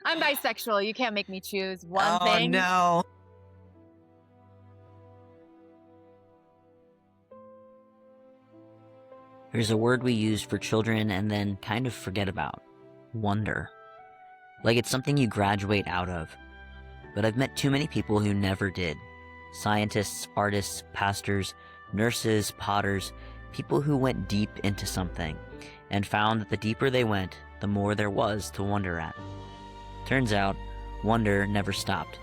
I'm bisexual. You can't make me choose one Oh, thing. no. There's a word we use for children and then kind of forget about. Wonder. Like it's something you graduate out of. But I've met too many people who never did. Scientists, artists, pastors, nurses, potters, people who went deep into something and found that the deeper they went, the more there was to wonder at. Turns out, wonder never stopped.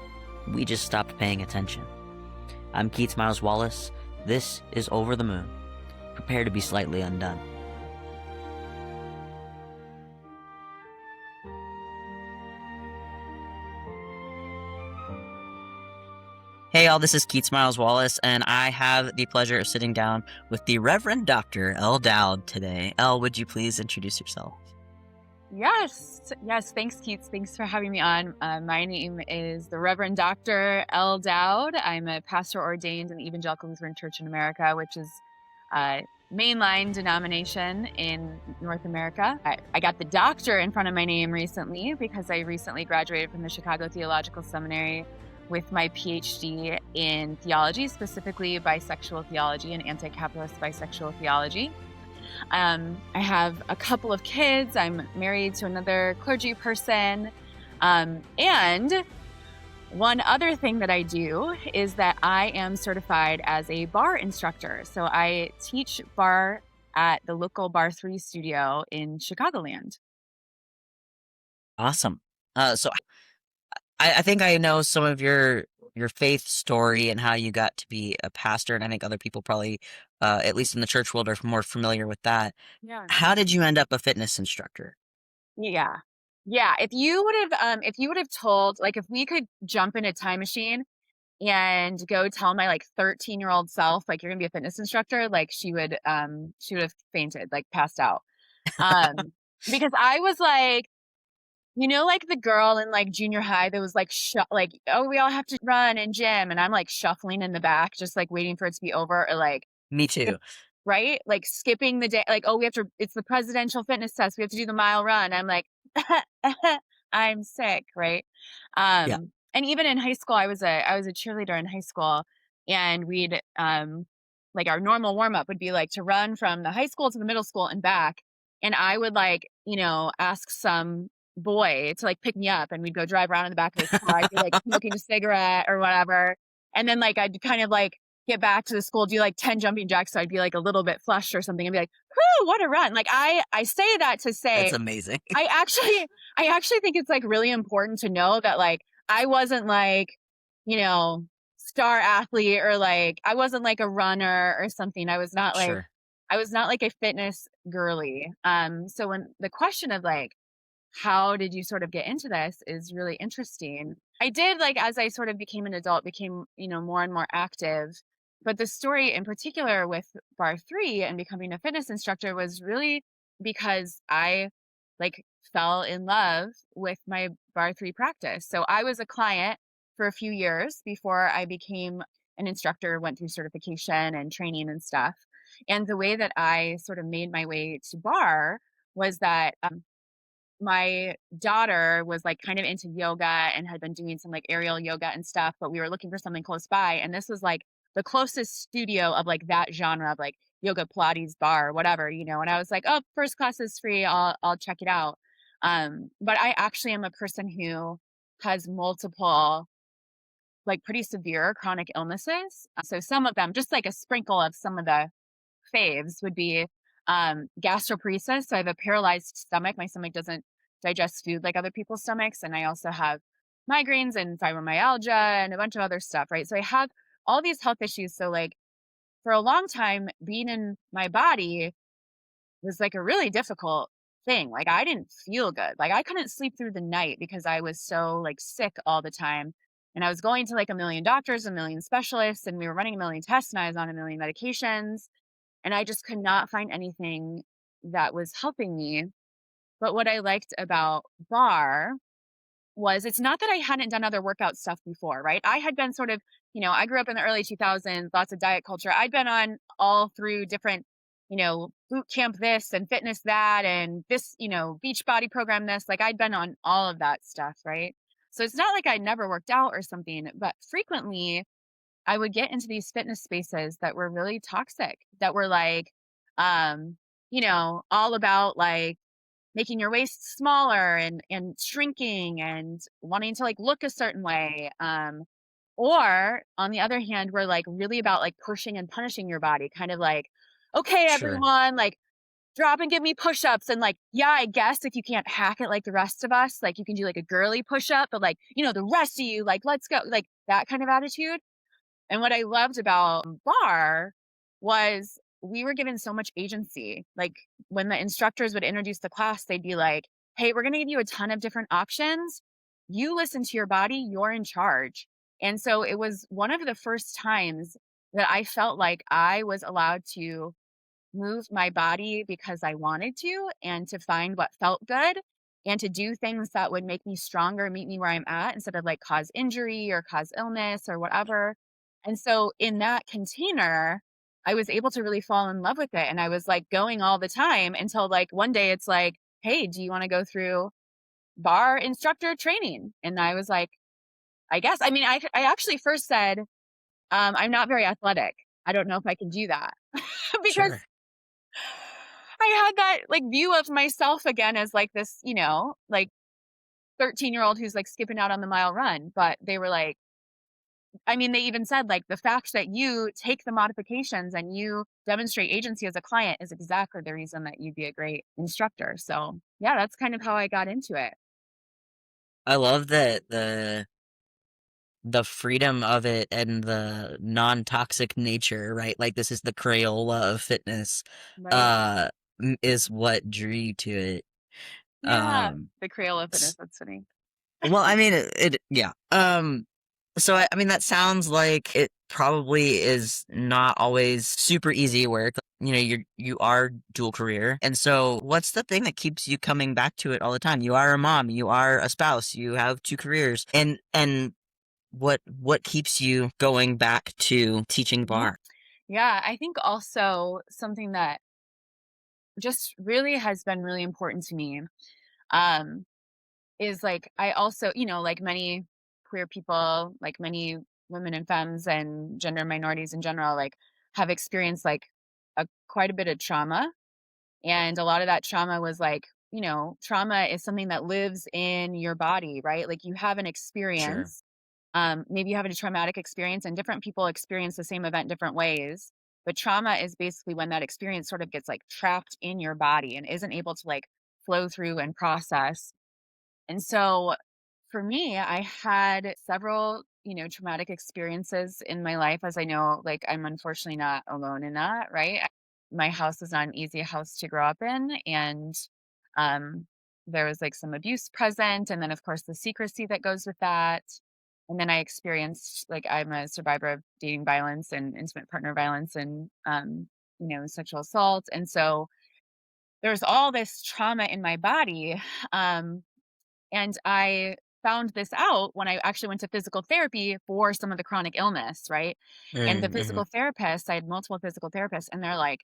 We just stopped paying attention. I'm Miles-Wallace. This is Over the Moon. Prepare to be slightly undone. Hey all, this is Miles-Wallace, and I have the pleasure of sitting down with the Reverend Dr. Elle Dowd today. Elle, would you please introduce yourself? Yes. Thanks, Keats. Thanks for having me on. My name is the Reverend Dr. Elle Dowd. I'm a pastor ordained in the Evangelical Lutheran Church in America, which is a mainline denomination in North America. I got the doctor in front of my name recently because I recently graduated from the Chicago Theological Seminary with my PhD in theology, specifically bisexual theology and anti-capitalist bisexual theology. I have a couple of kids. I'm married to another clergy person. And one other thing that I do is that I am certified as a bar instructor. So I teach bar at the local Bar 3 studio in Chicagoland. Awesome. So I think I know some of your faith story and how you got to be a pastor, and I think other people probably, at least in the church world, are more familiar with that. Yeah. How did you end up a fitness instructor? Yeah. Yeah. If you would have told, like, if we could jump in a time machine and go tell my like 13-year-old self, like, you're gonna be a fitness instructor, like she would have fainted, like passed out. Because I was like, like the girl in like junior high that was like, like, oh, we all have to run and gym. And I'm like shuffling in the back, just like waiting for it to be over, or like, Me too. right? Like skipping the day, like, oh, it's the presidential fitness test. We have to do the mile run. I'm like, I'm sick, right? Yeah. And even in high school, I was a cheerleader in high school, and we'd like our normal warm up would be like to run from the high school to the middle school and back. And I would like, ask some boy to like pick me up, and we'd go drive around in the back of his car. I'd be like smoking a cigarette or whatever. And then like I'd kind of like get back to the school, do like 10 jumping jacks. So I'd be like a little bit flushed or something and be like, whoo, what a run. Like I say that to That's say, amazing. I actually think it's like really important to know that like I wasn't like, you know, star athlete, or like I wasn't like a runner or something. Sure. I was not like a fitness girly. So when the question of like, how did you sort of get into this is really interesting. I did, like, as I sort of became an adult, became, more and more active. But the story in particular with Bar 3 and becoming a fitness instructor was really because I like fell in love with my Bar 3 practice. So I was a client for a few years before I became an instructor, went through certification and training and stuff. And the way that I sort of made my way to bar was that my daughter was like kind of into yoga and had been doing some like aerial yoga and stuff, but we were looking for something close by. And this was like the closest studio of like that genre of like yoga, Pilates, bar, whatever, and I was like, oh, first class is free. I'll check it out. But I actually am a person who has multiple, like pretty severe chronic illnesses. So some of them, just like a sprinkle of some of the faves would be gastroparesis. So I have a paralyzed stomach. My stomach doesn't digest food like other people's stomachs. And I also have migraines and fibromyalgia and a bunch of other stuff, right? So I have all these health issues. So like for a long time, being in my body was like a really difficult thing. Like I didn't feel good. Like I couldn't sleep through the night because I was so like sick all the time. And I was going to like a million doctors, a million specialists, and we were running a million tests, and I was on a million medications. And I just could not find anything that was helping me. But what I liked about bar was, it's not that I hadn't done other workout stuff before, right? I had been sort of, I grew up in the early 2000s, lots of diet culture. I'd been on all through different boot camp this and fitness that and this, beach body program this. Like I'd been on all of that stuff, right? So it's not like I never worked out or something, but frequently I would get into these fitness spaces that were really toxic, that were like, um, all about like making your waist smaller and shrinking and wanting to like look a certain way. Or on the other hand, we're like really about like pushing and punishing your body, kind of like, okay, Sure. everyone, like drop and give me push-ups. And like, yeah, I guess if you can't hack it like the rest of us, like you can do like a girly push-up, but like, the rest of you, like, let's go, like that kind of attitude. And what I loved about bar was we were given so much agency. Like when the instructors would introduce the class, they'd be like, hey, we're going to give you a ton of different options. You listen to your body, you're in charge. And so it was one of the first times that I felt like I was allowed to move my body because I wanted to and to find what felt good and to do things that would make me stronger, meet me where I'm at instead of like cause injury or cause illness or whatever. And so in that container, I was able to really fall in love with it. And I was like going all the time until like one day it's like, hey, do you want to go through bar instructor training? And I was like, I guess. I mean, I actually first said, I'm not very athletic. I don't know if I can do that because Sure. I had that like view of myself again as like this, like 13-year-old who's like skipping out on the mile run. But they were like, I mean, they even said like the fact that you take the modifications and you demonstrate agency as a client is exactly the reason that you'd be a great instructor. So yeah, that's kind of how I got into it. I love that the freedom of it and the non-toxic nature, right? Like this is the Crayola of fitness, Right. uh, is what drew you to it. Yeah. Um, The Crayola fitness. s- That's funny. well, I mean, yeah. So I mean, that sounds like it probably is not always super easy work. You are dual career, and so what's the thing that keeps you coming back to it all the time? You are a mom, you are a spouse, you have two careers, and what keeps you going back to teaching Mhm. bar? Yeah. I think also something that just really has been really important to me. Um, is like I also, like many queer people, like many women and femmes and gender minorities in general, like have experienced like a quite a bit of trauma. And a lot of that trauma was like, trauma is something that lives in your body, right? Like you have an Sure. experience. Maybe you have a traumatic experience and different people experience the same event different ways. But trauma is basically when that experience sort of gets like trapped in your body and isn't able to like flow through and process. And so for me, I had several, traumatic experiences in my life, as I know, like I'm unfortunately not alone in that, right? My house is not an easy house to grow up in. And um, there was like some abuse present. And then, of course, the secrecy that goes with that. And then I experienced, like, I'm a survivor of dating violence and intimate partner violence and, sexual assault. And so there's all this trauma in my body. Um, and I found this out when I actually went to physical therapy for some of the chronic illness, right? And the Mm-hmm. physical therapist, I had multiple physical therapists, and they're like,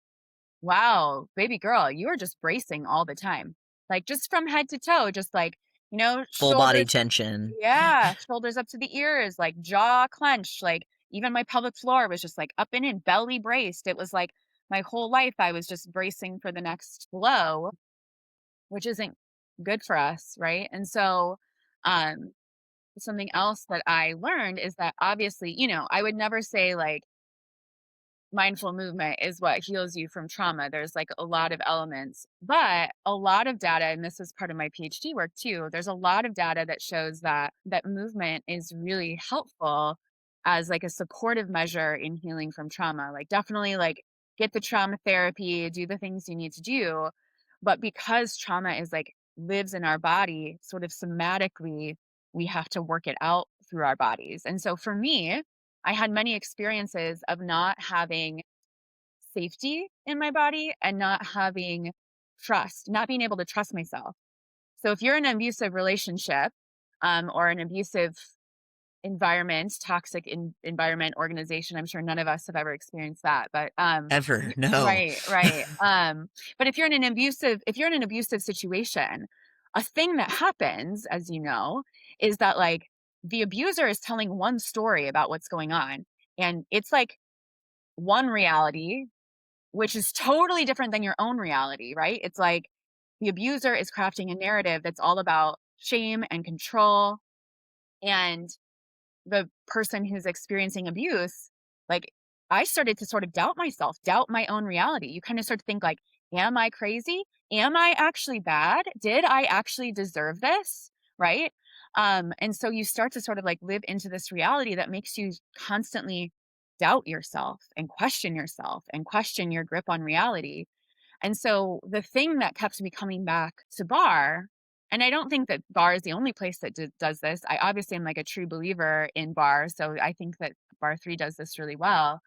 wow, baby girl, you are just bracing all the time. Like just from head to toe, just like, Full body shoulders, tension. yeah, shoulders up to the ears, like jaw clenched, like even my pelvic floor was just like up and in, belly braced. It was like my whole life I was just bracing for the next blow, which isn't good for us, right? And so, um, something else that I learned is that obviously, I would never say like mindful movement is what heals you from trauma. There's like a lot of elements, but a lot of data, and this is part of my PhD work too, there's a lot of data that shows that movement is really helpful as like a supportive measure in healing from trauma. Like definitely like get the trauma therapy, do the things you need to do. But because trauma is like lives in our body sort of somatically, we have to work it out through our bodies. And so for me, I had many experiences of not having safety in my body and not having trust, not being able to trust myself. So if you're in an abusive relationship, or an abusive environment, toxic environment, organization. I'm sure none of us have ever experienced that, but Ever. No. right, right. But if you're in an abusive situation, a thing that happens, as you know, is that like the abuser is telling one story about what's going on, and it's like one reality, which is totally different than your own reality, right? It's like the abuser is crafting a narrative that's all about shame and control, and the person who's experiencing abuse, like, I started to sort of doubt myself, doubt my own reality. You kind of start to think like, am I crazy? Am I actually bad? Did I actually deserve this? Right? And so you start to sort of like live into this reality that makes you constantly doubt yourself and question your grip on reality. And so the thing that kept me coming back to bar, and I don't think that bar is the only place that does this. I obviously am like a true believer in bar, so I think that bar 3 does this really well.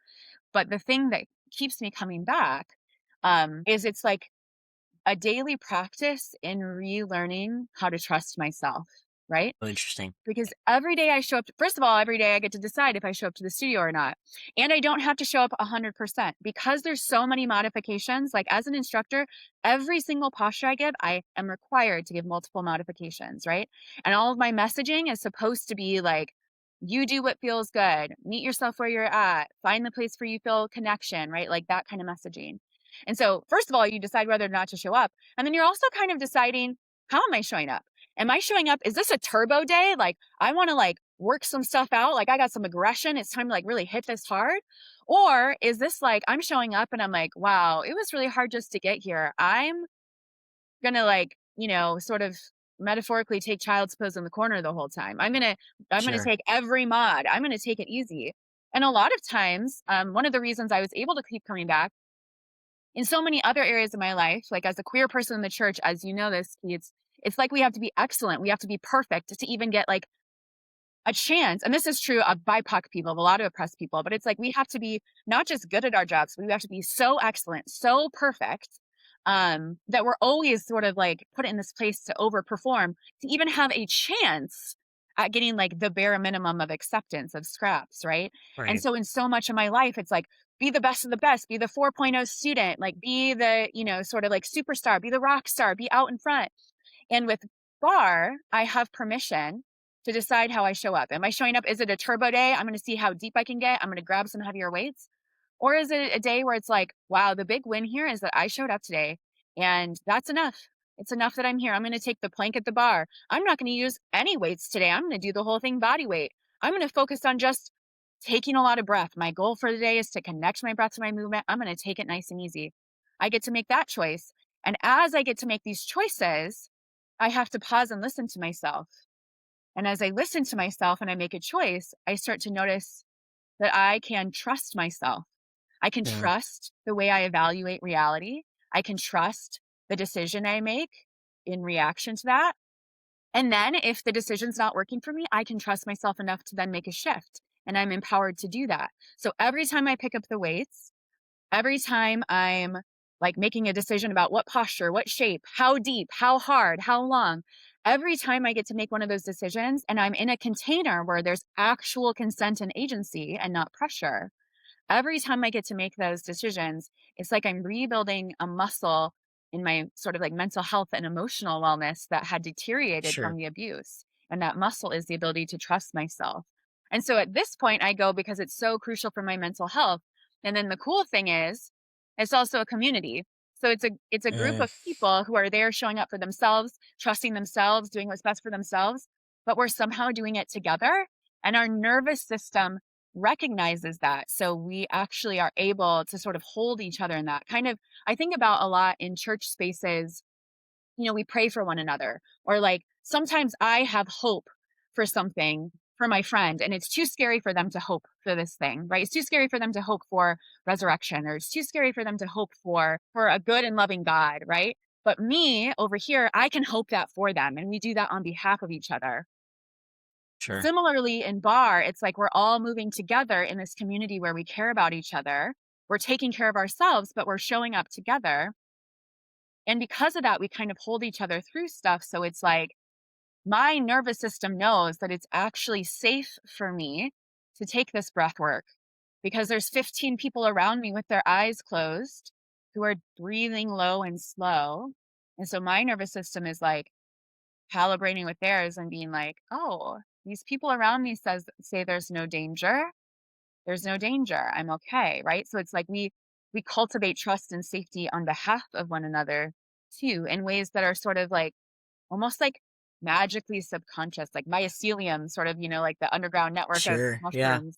But the thing that keeps me coming back, is it's like a daily practice in relearning how to trust myself, right? Oh, interesting. Because every day I show up, first of all, every day I get to decide if I show up to the studio or not. And I don't have to show up 100% because there's so many modifications. Like as an instructor, every single posture I give, I am required to give multiple modifications, right? And all of my messaging is supposed to be like, you do what feels good, meet yourself where you're at, find the place where you feel connection, right? Like that kind of messaging. And so, first of all, you decide whether or not to show up. And then you're also kind of deciding, how am I showing up? Am I showing up? Is this a turbo day? Like, I want to like work some stuff out. Like, I got some aggression. It's time to like really hit this hard. Or is this like, I'm showing up and I'm like, wow, it was really hard just to get here. I'm going to like, sort of metaphorically take child's pose in the corner the whole time. I'm going to Sure. take every mod. I'm going to take it easy. And a lot of times, one of the reasons I was able to keep coming back in so many other areas of my life, like as a queer person in the church, as you know this, it's like we have to be excellent. We have to be perfect to even get like a chance. And this is true of BIPOC people, of a lot of oppressed people, but it's like we have to be not just good at our jobs, but we have to be so excellent, so perfect, that we're always sort of like put in this place to overperform to even have a chance at getting like the bare minimum of acceptance of scraps, right? And Right. so in so much of my life, it's like be the best of the best, be the 4.0 student, like be the, sort of like superstar, be the rock star, be out in front. And with bar, I have permission to decide how I show up. Am I showing up? Is it a turbo day? I'm going to see how deep I can get. I'm going to grab some heavier weights. Or is it a day where it's like, wow, the big win here is that I showed up today and that's enough. It's enough that I'm here. I'm going to take the plank at the bar. I'm not going to use any weights today. I'm going to do the whole thing body weight. I'm going to focus on just taking a lot of breath. My goal for the day is to connect my breath to my movement. I'm going to take it nice and easy. I get to make that choice. And as I get to make these choices, I have to pause and listen to myself. And as I listen to myself and I make a choice, I start to notice that I can trust myself. I can Yeah. trust the way I evaluate reality. I can trust the decision I make in reaction to that. And then if the decision's not working for me, I can trust myself enough to then make a shift. And I'm empowered to do that. So every time I pick up the weights, every time I'm like making a decision about what posture, what shape, how deep, how hard, how long, every time I get to make one of those decisions and I'm in a container where there's actual consent and agency and not pressure, every time I get to make those decisions, it's like I'm rebuilding a muscle in my sort of like mental health and emotional wellness that had deteriorated from Sure. the abuse. And that muscle is the ability to trust myself. And so at this point, I go because it's so crucial for my mental health. And then the cool thing is, it's also a community. So it's a group Mm, of people who are there showing up for themselves, trusting themselves, doing what's best for themselves, but we're somehow doing it together. And our nervous system recognizes that. So we actually are able to sort of hold each other in that kind of, I think about a lot in church spaces, we pray for one another, or like sometimes I have hope for something for my friend and it's too scary for them to hope for this thing, right? It's too scary for them to hope for resurrection, or it's too scary for them to hope for a good and loving God, right? But me over here, I can hope that for them. And we do that on behalf of each other. sure. Similarly, in bar, it's like we're all moving together in this community where we care about each other. We're taking care of ourselves, but we're showing up together. And because of that, we kind of hold each other through stuff. So it's like my nervous system knows that it's actually safe for me to take this breath work because there's 15 people around me with their eyes closed who are breathing low and slow. And so my nervous system is like calibrating with theirs and being like, oh, these people around me say there's no danger. There's no danger. I'm okay. Right. So it's like we cultivate trust and safety on behalf of one another too, in ways that are sort of like almost like magically subconscious, like mycelium, sort of, like the underground network of Sure. Yeah. mushrooms.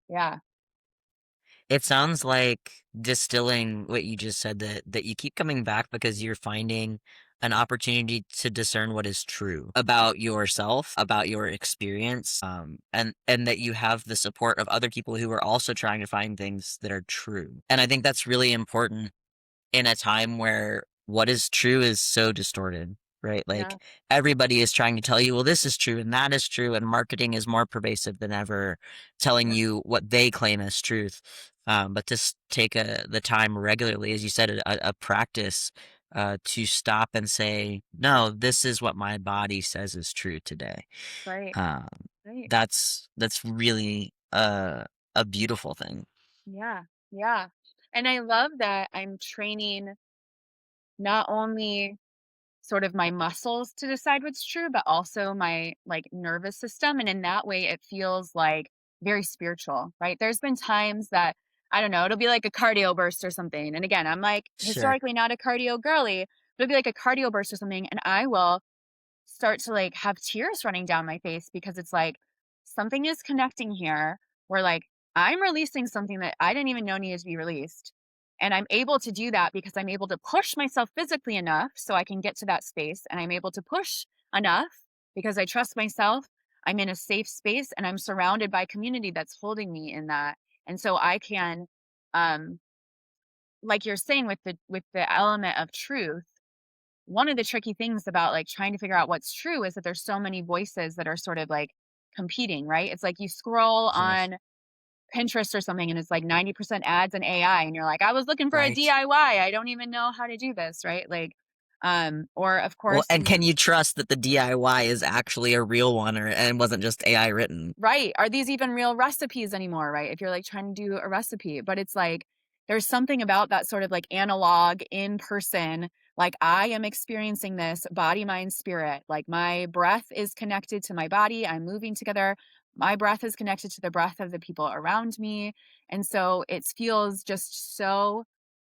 Yeah. It sounds like distilling what you just said, that you keep coming back because you're finding an opportunity to discern what is true about yourself, about your experience, and that you have the support of other people who are also trying to find things that are true. And I think that's really important in a time where what is true is so distorted, right? Like Yeah. everybody is trying to tell you, well, this is true and that is true, and marketing is more pervasive than ever, telling Sure. you what they claim as truth. But to take the time regularly, as you said, a practice to stop and say, no, this is what my body says is true today. Right. Um, Right. that's really a beautiful thing. Yeah. Yeah. And I love that I'm training not only sort of my muscles to decide what's true, but also my like nervous system. And in that way, it feels like very spiritual, right? There's been times that I don't know, it'll be like a cardio burst or something. And again, I'm like Sure. historically not a cardio girly, but it'll be like a cardio burst or something. And I will start to like have tears running down my face because it's like something is connecting here where like I'm releasing something that I didn't even know needed to be released. And I'm able to do that because I'm able to push myself physically enough so I can get to that space. And I'm able to push enough because I trust myself. I'm in a safe space and I'm surrounded by community that's holding me in that. And so I can, um, like you're saying with the element of truth, one of the tricky things about like trying to figure out what's true is that there's so many voices that are sort of like competing, right? It's like you scroll Yes. on Pinterest or something and it's like 90% ads and AI and you're like, I was looking for a Right. DIY. I don't even know how to do this, right? Like or of Well, course, and can you trust that the DIY is actually a real one and wasn't just AI written? right. Are these even real recipes anymore, right? If you're like trying to do a recipe, but it's like there's something about that sort of like analog in person. Like I am experiencing this body, mind, spirit. Like my breath is connected to my body. I'm moving together. My breath is connected to the breath of the people around me. And so it feels just so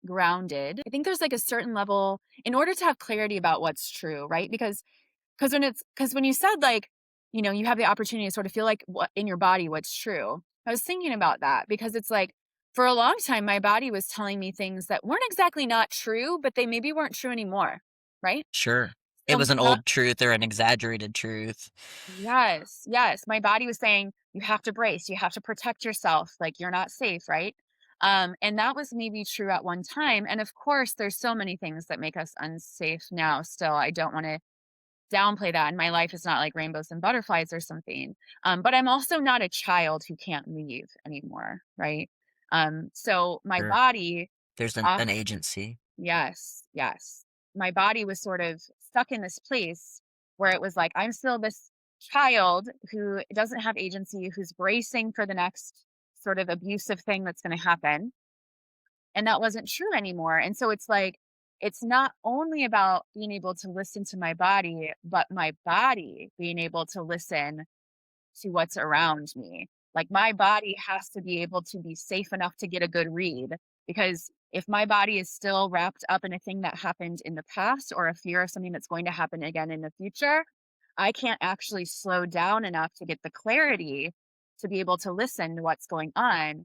grounded. I think there's like a certain level in order to have clarity about what's true, right? Because when you said, like, you have the opportunity to sort of feel like what in your body what's true. I was thinking about that because it's like, for a long time, my body was telling me things that weren't exactly not true, but they maybe weren't true anymore, right? Sure. It So was an my old truth or an exaggerated truth. yes, yes, my body was saying, "You have to brace, you have to protect yourself, like, you're not safe," right? And that was maybe true at one time, and of course, there's so many things that make us unsafe now still. I don't wanna downplay that, and my life is not like rainbows and butterflies or something. But I'm also not a child who can't leave anymore, right? So my Sure. body, There's uh, an agency. yes, yes, my body was sort of stuck in this place where it was like I'm still this child who doesn't have agency, who's bracing for the next sort of abusive thing that's going to happen, and that wasn't true anymore. And so it's like, it's not only about being able to listen to my body, but my body being able to listen to what's around me. Like my body has to be able to be safe enough to get a good read because if my body is still wrapped up in a thing that happened in the past or a fear of something that's going to happen again in the future, I can't actually slow down enough to get the clarity to be able to listen to what's going on.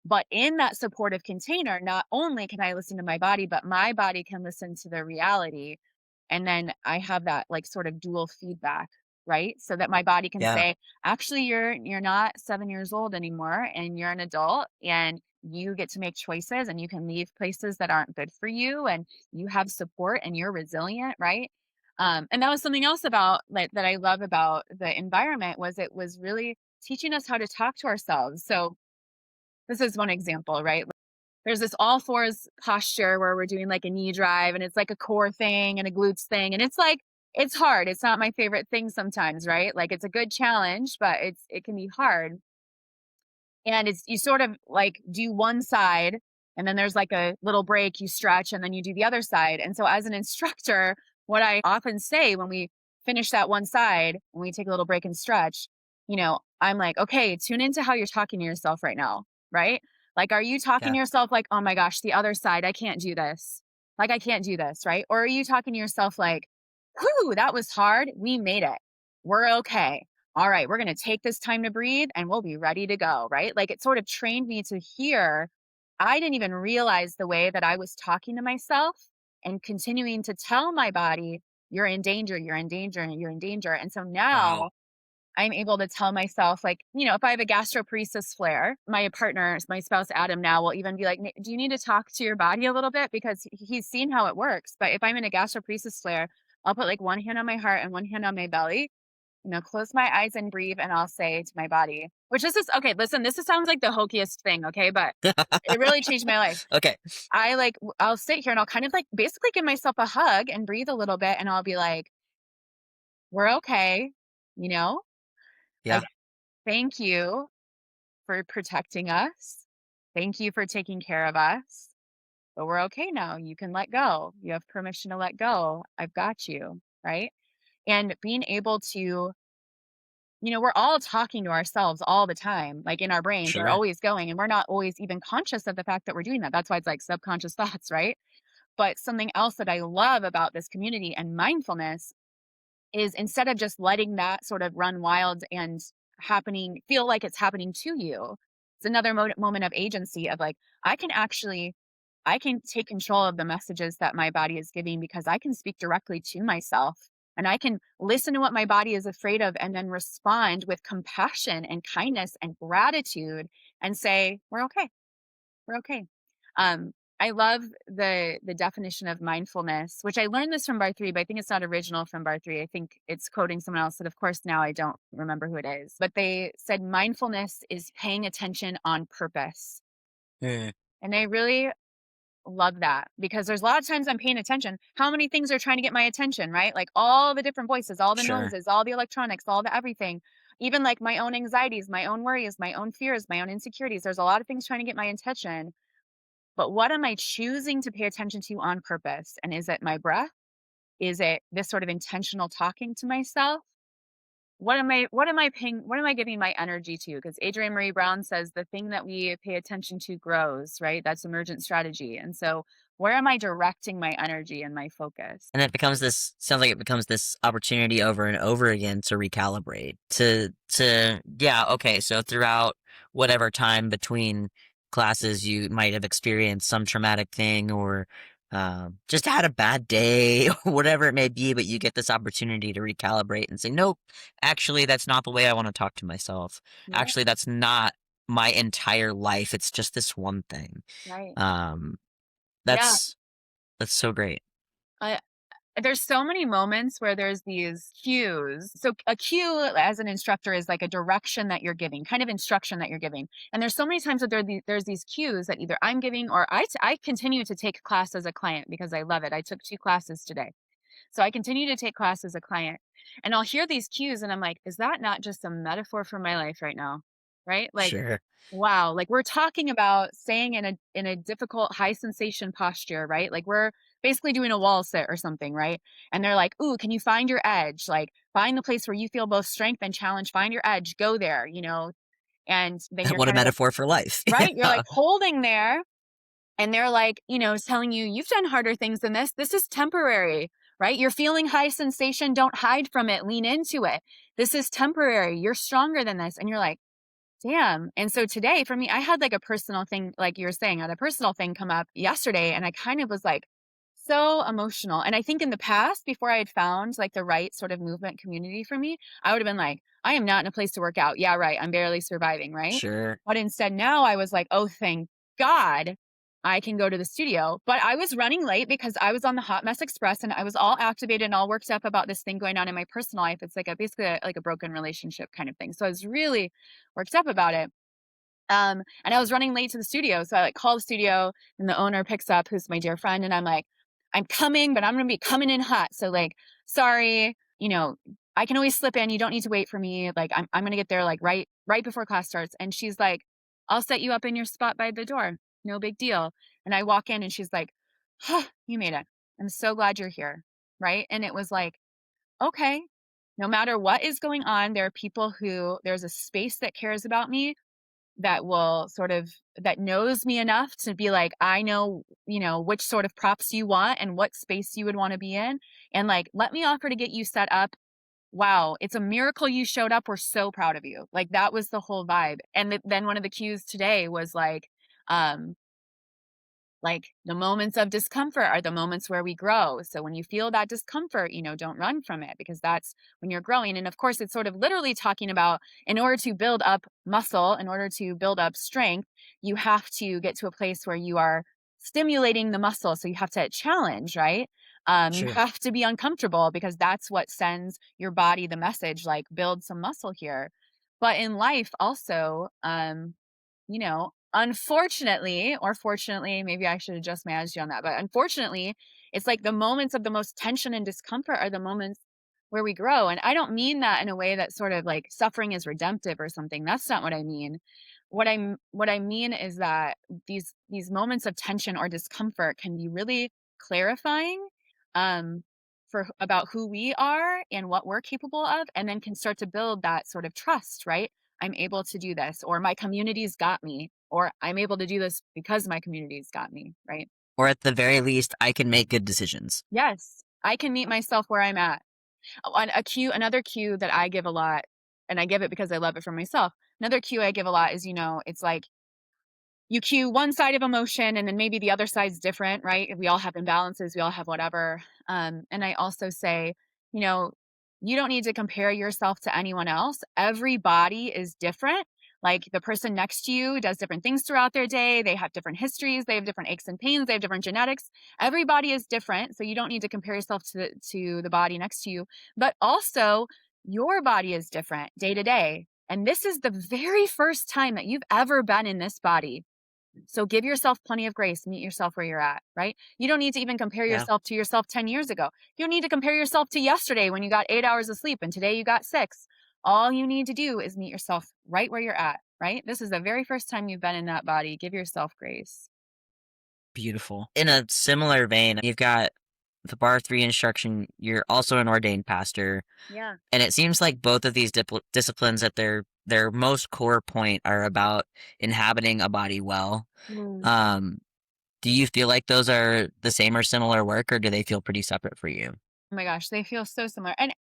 But in that supportive container, not only can I listen to my body, but my body can listen to the reality. And then I have that like sort of dual feedback, right? So that my body can Yeah. say, actually, you're not 7 years old anymore and you're an adult and you get to make choices and you can leave places that aren't good for you and you have support and you're resilient, right? And that was something else about like that I love about the environment was it was really teaching us how to talk to ourselves. So this is one example, right? There's this all fours posture where we're doing like a knee drive and it's like a core thing and a glutes thing. And it's like it's hard. It's not my favorite thing sometimes, right? Like it's a good challenge, but it can be hard. And it's you sort of like do one side and then there's like a little break, you stretch and then you do the other side. And so as an instructor, what I often say when we finish that one side, when we take a little break and stretch, I'm like, okay, tune into how you're talking to yourself right now, right? Like, are you talking Yeah. to yourself like, oh my gosh, the other side, I can't do this. Like, I can't do this, right? Or are you talking to yourself like, whew, that was hard. We made it. We're okay. All right, we're going to take this time to breathe and we'll be ready to go, right? Like it sort of trained me to hear. I didn't even realize the way that I was talking to myself and continuing to tell my body, you're in danger, you're in danger, and you're in danger. And so Wow. now I'm able to tell myself, like, if I have a gastroparesis flare, my partner, my spouse, Adam, now will even be like, do you need to talk to your body a little bit? Because he's seen how it works. But if I'm in a gastroparesis flare, I'll put like one hand on my heart and one hand on my belly, close my eyes and breathe, and I'll say to my body, which this is okay. Listen, sounds like the hokiest thing, okay, but it really changed my life. Okay. I'll sit here and I'll kind of like basically give myself a hug and breathe a little bit, and I'll be like, "We're okay," you know, Yeah. like, "Thank you for protecting us. Thank you for taking care of us, but we're okay now. You can let go. You have permission to let go. I've got you." Right? And being able to we're all talking to ourselves all the time, like in our brains are Sure. always going, and we're not always even conscious of the fact that we're doing that. That's why it's like subconscious thoughts, right? But something else that I love about this community and mindfulness is instead of just letting that sort of run wild and feel like it's happening to you, it's another moment of agency of like, I can take control of the messages that my body is giving because I can speak directly to myself and I can listen to what my body is afraid of and then respond with compassion and kindness and gratitude and say, we're okay. We're okay. Um, I love the definition of mindfulness, which I learned this from Bar 3, but I think it's not original from Bar 3. I think it's quoting someone else that of course now I don't remember who it is. But they said mindfulness is paying attention on purpose. Mm, And I really love that because there's a lot of times I'm paying attention. How many things are trying to get my attention, right? Like all the different voices, all the sure. noises, all the electronics, all the everything. Even like my own anxieties, my own worries, my own fears, my own insecurities. There's a lot of things trying to get my attention. But what am I choosing to pay attention to on purpose? And is it my breath? Is it this sort of intentional talking to myself? What am I giving my energy to? Because Adrienne Marie Brown says the thing that we pay attention to grows, right? That's emergent strategy. And so where am I directing my energy and my focus? And it becomes this sounds like it becomes this opportunity over and over again to recalibrate. To yeah, okay, so throughout whatever time between classes you might have experienced some traumatic thing or just had a bad day or whatever it may be, but you get this opportunity to recalibrate and say, nope, actually that's not the way I want to talk to myself. Yeah, Actually, that's not my entire life. It's just this one thing. right. Um, Yeah. that's so great. I, there's so many moments where there's these cues. So a cue as an instructor is like a direction that you're giving, kind of instruction that you're giving. And there's so many times that there's these cues that either I'm giving or I continue to take class as a client because I love it. I took 2 classes today. So I continue to take class as a client and I'll hear these cues and I'm like, is that not just a metaphor for my life right now? Right? Like, Sure. wow, like we're talking about staying in a difficult high sensation posture, right? Like we're basically doing a wall sit or something, right? And they're like, "Ooh, can you find your edge? Like find the place where you feel both strength and challenge, find your edge, go there, And then you're What a kind of like, metaphor for life. right? You're Yeah. like holding there and they're like, telling you, you've done harder things than this. This is temporary, right? You're feeling high sensation. Don't hide from it. Lean into it. This is temporary. You're stronger than this. And you're like, damn. And so today for me, I had like a personal thing, like you were saying, I had a personal thing come up yesterday. And I kind of was like so emotional. And I think in the past, before I had found like the right sort of movement community for me, I would have been like, I am not in a place to work out. Yeah, right. I'm barely surviving. Right. Sure. But instead now I was like, oh, thank God I can go to the studio. But I was running late because I was on the Hot Mess Express and I was all activated and all worked up about this thing going on in my personal life. It's like basically like a broken relationship kind of thing. So I was really worked up about it. And I was running late to the studio. So I like call the studio and the owner picks up, who's my dear friend. And I'm like, I'm coming, but I'm going to be coming in hot. So like, sorry, I can always slip in. You don't need to wait for me. Like I'm going to get there like right before class starts. And she's like, I'll set you up in your spot by the door. No big deal. And I walk in and she's like, huh, you made it. I'm so glad you're here. Right. And it was like, okay, no matter what is going on, there are people there's a space that cares about me, that will sort of, that knows me enough to be like, I know, which sort of props you want and what space you would want to be in. And like, let me offer to get you set up. Wow, it's a miracle you showed up. We're so proud of you. Like that was the whole vibe. And then one of the cues today was um, like the moments of discomfort are the moments where we grow. So when you feel that discomfort, don't run from it, because that's when you're growing. And of course, it's sort of literally talking about, in order to build up muscle, in order to build up strength, you have to get to a place where you are stimulating the muscle. So you have to challenge, right? You Sure. have to be uncomfortable, because that's what sends your body the message, like, build some muscle here. But in life also, unfortunately, or fortunately, maybe I should adjust my attitude on that, but unfortunately, it's like the moments of the most tension and discomfort are the moments where we grow. And I don't mean that in a way that sort of like suffering is redemptive or something. That's not what I mean. What I mean is that these moments of tension or discomfort can be really clarifying, um for about who we are and what we're capable of, and then can start to build that sort of trust, right? I'm able to do this, or my community's got me, or I'm able to do this because my community's got me, right? Or at the very least, I can make good decisions. Yes, I can meet myself where I'm at. Another cue that I give a lot, and I give it because I love it for myself. Another cue I give a lot is, it's like, you cue one side of emotion and then maybe the other side's different, right? We all have imbalances, we all have whatever. And I also say, you know, you don't need to compare yourself to anyone else. Every body is different. Like the person next to you does different things throughout their day. They have different histories. They have different aches and pains. They have different genetics. Everybody is different. So you don't need to compare yourself to the body next to you. But also, your body is different day to day. And this is the very first time that you've ever been in this body. So give yourself plenty of grace, meet yourself where you're at, right? You don't need to even compare Yeah. yourself to yourself 10 years ago. You don't need to compare yourself to yesterday when you got 8 hours of sleep and today you got 6. All you need to do is meet yourself right where you're at, right? This is the very first time you've been in that body. Give yourself grace. Beautiful. In a similar vein, you've got the bar 3 instruction. You're also an ordained pastor. Yeah. And it seems like both of these disciplines at their most core point are about inhabiting a body well. Mm. Um, do you feel like those are the same or similar work, or do they feel pretty separate for you? Oh my gosh, they feel so similar. And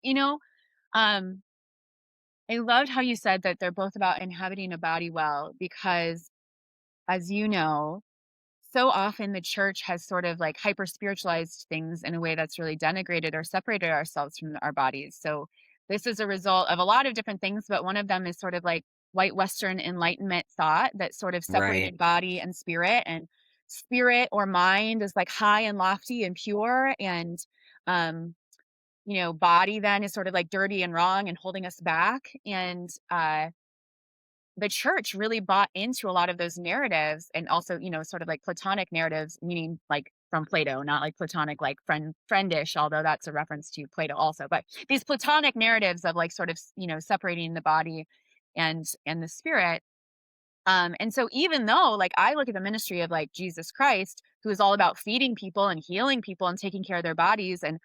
um, I loved how you said that they're both about inhabiting a body well, because as you know, so often the church has sort of like hyper spiritualized things in a way that's really denigrated or separated ourselves from our bodies. So this is a result of a lot of different things, but one of them is sort of like white Western Enlightenment thought that sort of Right, separated body and spirit, and spirit or mind is like high and lofty and pure, and um body then is sort of like dirty and wrong and holding us back. And the church really bought into a lot of those narratives, and also, sort of like Platonic narratives, meaning like from Plato, not like Platonic, like friendish, although that's a reference to Plato also. But these Platonic narratives of like sort of, separating the body and the spirit. And so even though like I look at the ministry of like Jesus Christ, who is all about feeding people and healing people and taking care of their bodies, and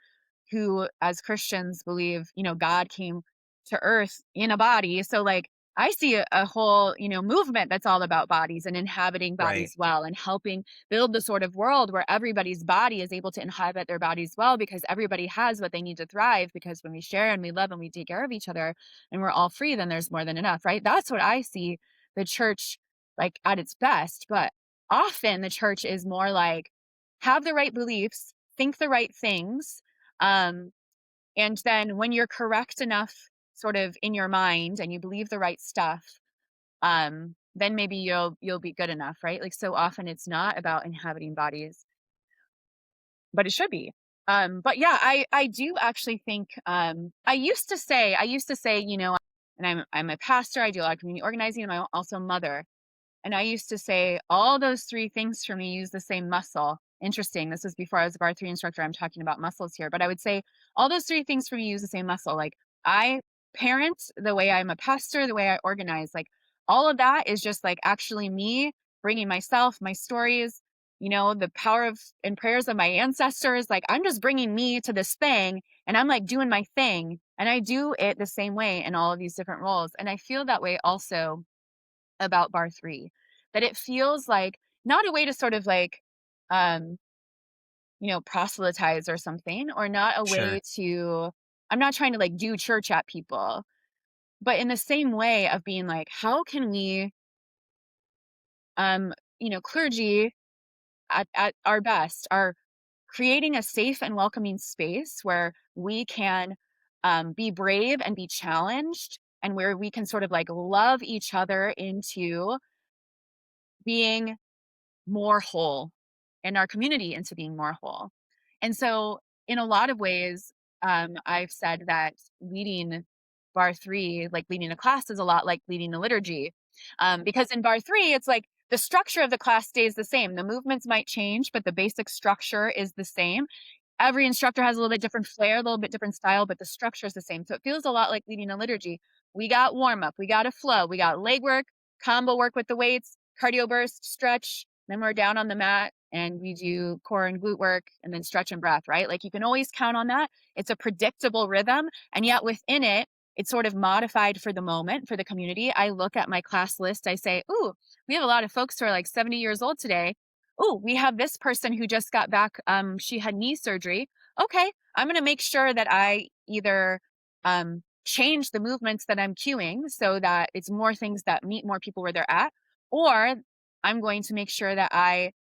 who as Christians believe, God came to earth in a body. So like I see a whole, movement that's all about bodies and inhabiting right. bodies well, and helping build the sort of world where everybody's body is able to inhabit their bodies well, because everybody has what they need to thrive, because when we share and we love and we take care of each other and we're all free, then there's more than enough, right? That's what I see the church like at its best. But often the church is more like, have the right beliefs, think the right things, um, and then when you're correct enough sort of in your mind and you believe the right stuff, then maybe you'll be good enough, right? Like so often it's not about inhabiting bodies, but it should be. But yeah, I do actually think I used to say, and I'm a pastor, I do a lot of community organizing, and I'm also a mother. And I used to say all those three things for me use the same muscle. interesting. This was before I was a bar 3 instructor. I'm talking about muscles here, but I would say all those 3 things for me use the same muscle. Like, I parent, the way I'm a pastor, the way I organize, like, all of that is just, like, actually me bringing myself, my stories, the power of and prayers of my ancestors. Like, I'm just bringing me to this thing, and I'm, like, doing my thing, and I do it the same way in all of these different roles, and I feel that way also about bar 3, that it feels like not a way to sort of like, um, proselytize or something, or not a way Sure. to I'm not trying to like do church at people, but in the same way of being like, how can we, clergy at our best are creating a safe and welcoming space where we can be brave and be challenged, and where we can sort of like love each other into being more whole, and our community into being more whole. And so, in a lot of ways, I've said that leading bar 3, like leading a class, is a lot like leading a liturgy. Because in bar 3, it's like the structure of the class stays the same. The movements might change, but the basic structure is the same. Every instructor has a little bit different flair, a little bit different style, but the structure is the same. So it feels a lot like leading a liturgy. We got warm up, we got a flow, we got leg work, combo work with the weights, cardio burst, stretch, then we're down on the mat and we do core and glute work, and then stretch and breath, right? Like, you can always count on that. It's a predictable rhythm. And yet within it, it's sort of modified for the moment, for the community. I look at my class list, I say, ooh, we have a lot of folks who are like 70 years old today. Oh, we have this person who just got back. She had knee surgery. Okay, I'm going to make sure that I either change the movements that I'm cueing so that it's more things that meet more people where they're at, or I'm going to make sure that I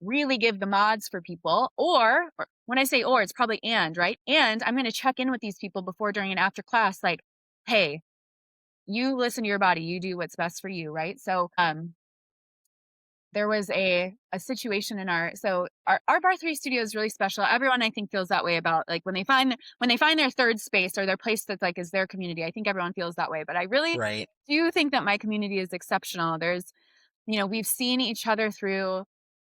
really give the mods for people, or when I say or, it's probably and, right? And I'm going to check in with these people before, during, and after class, like, hey, you listen to your body, you do what's best for you, right? So, there was a situation in our bar 3 studio is really special. Everyone, I think, feels that way about, like, when they find their third space or their place that's like is their community. I think everyone feels that way, but I really Right. do think that my community is exceptional. We've seen each other through,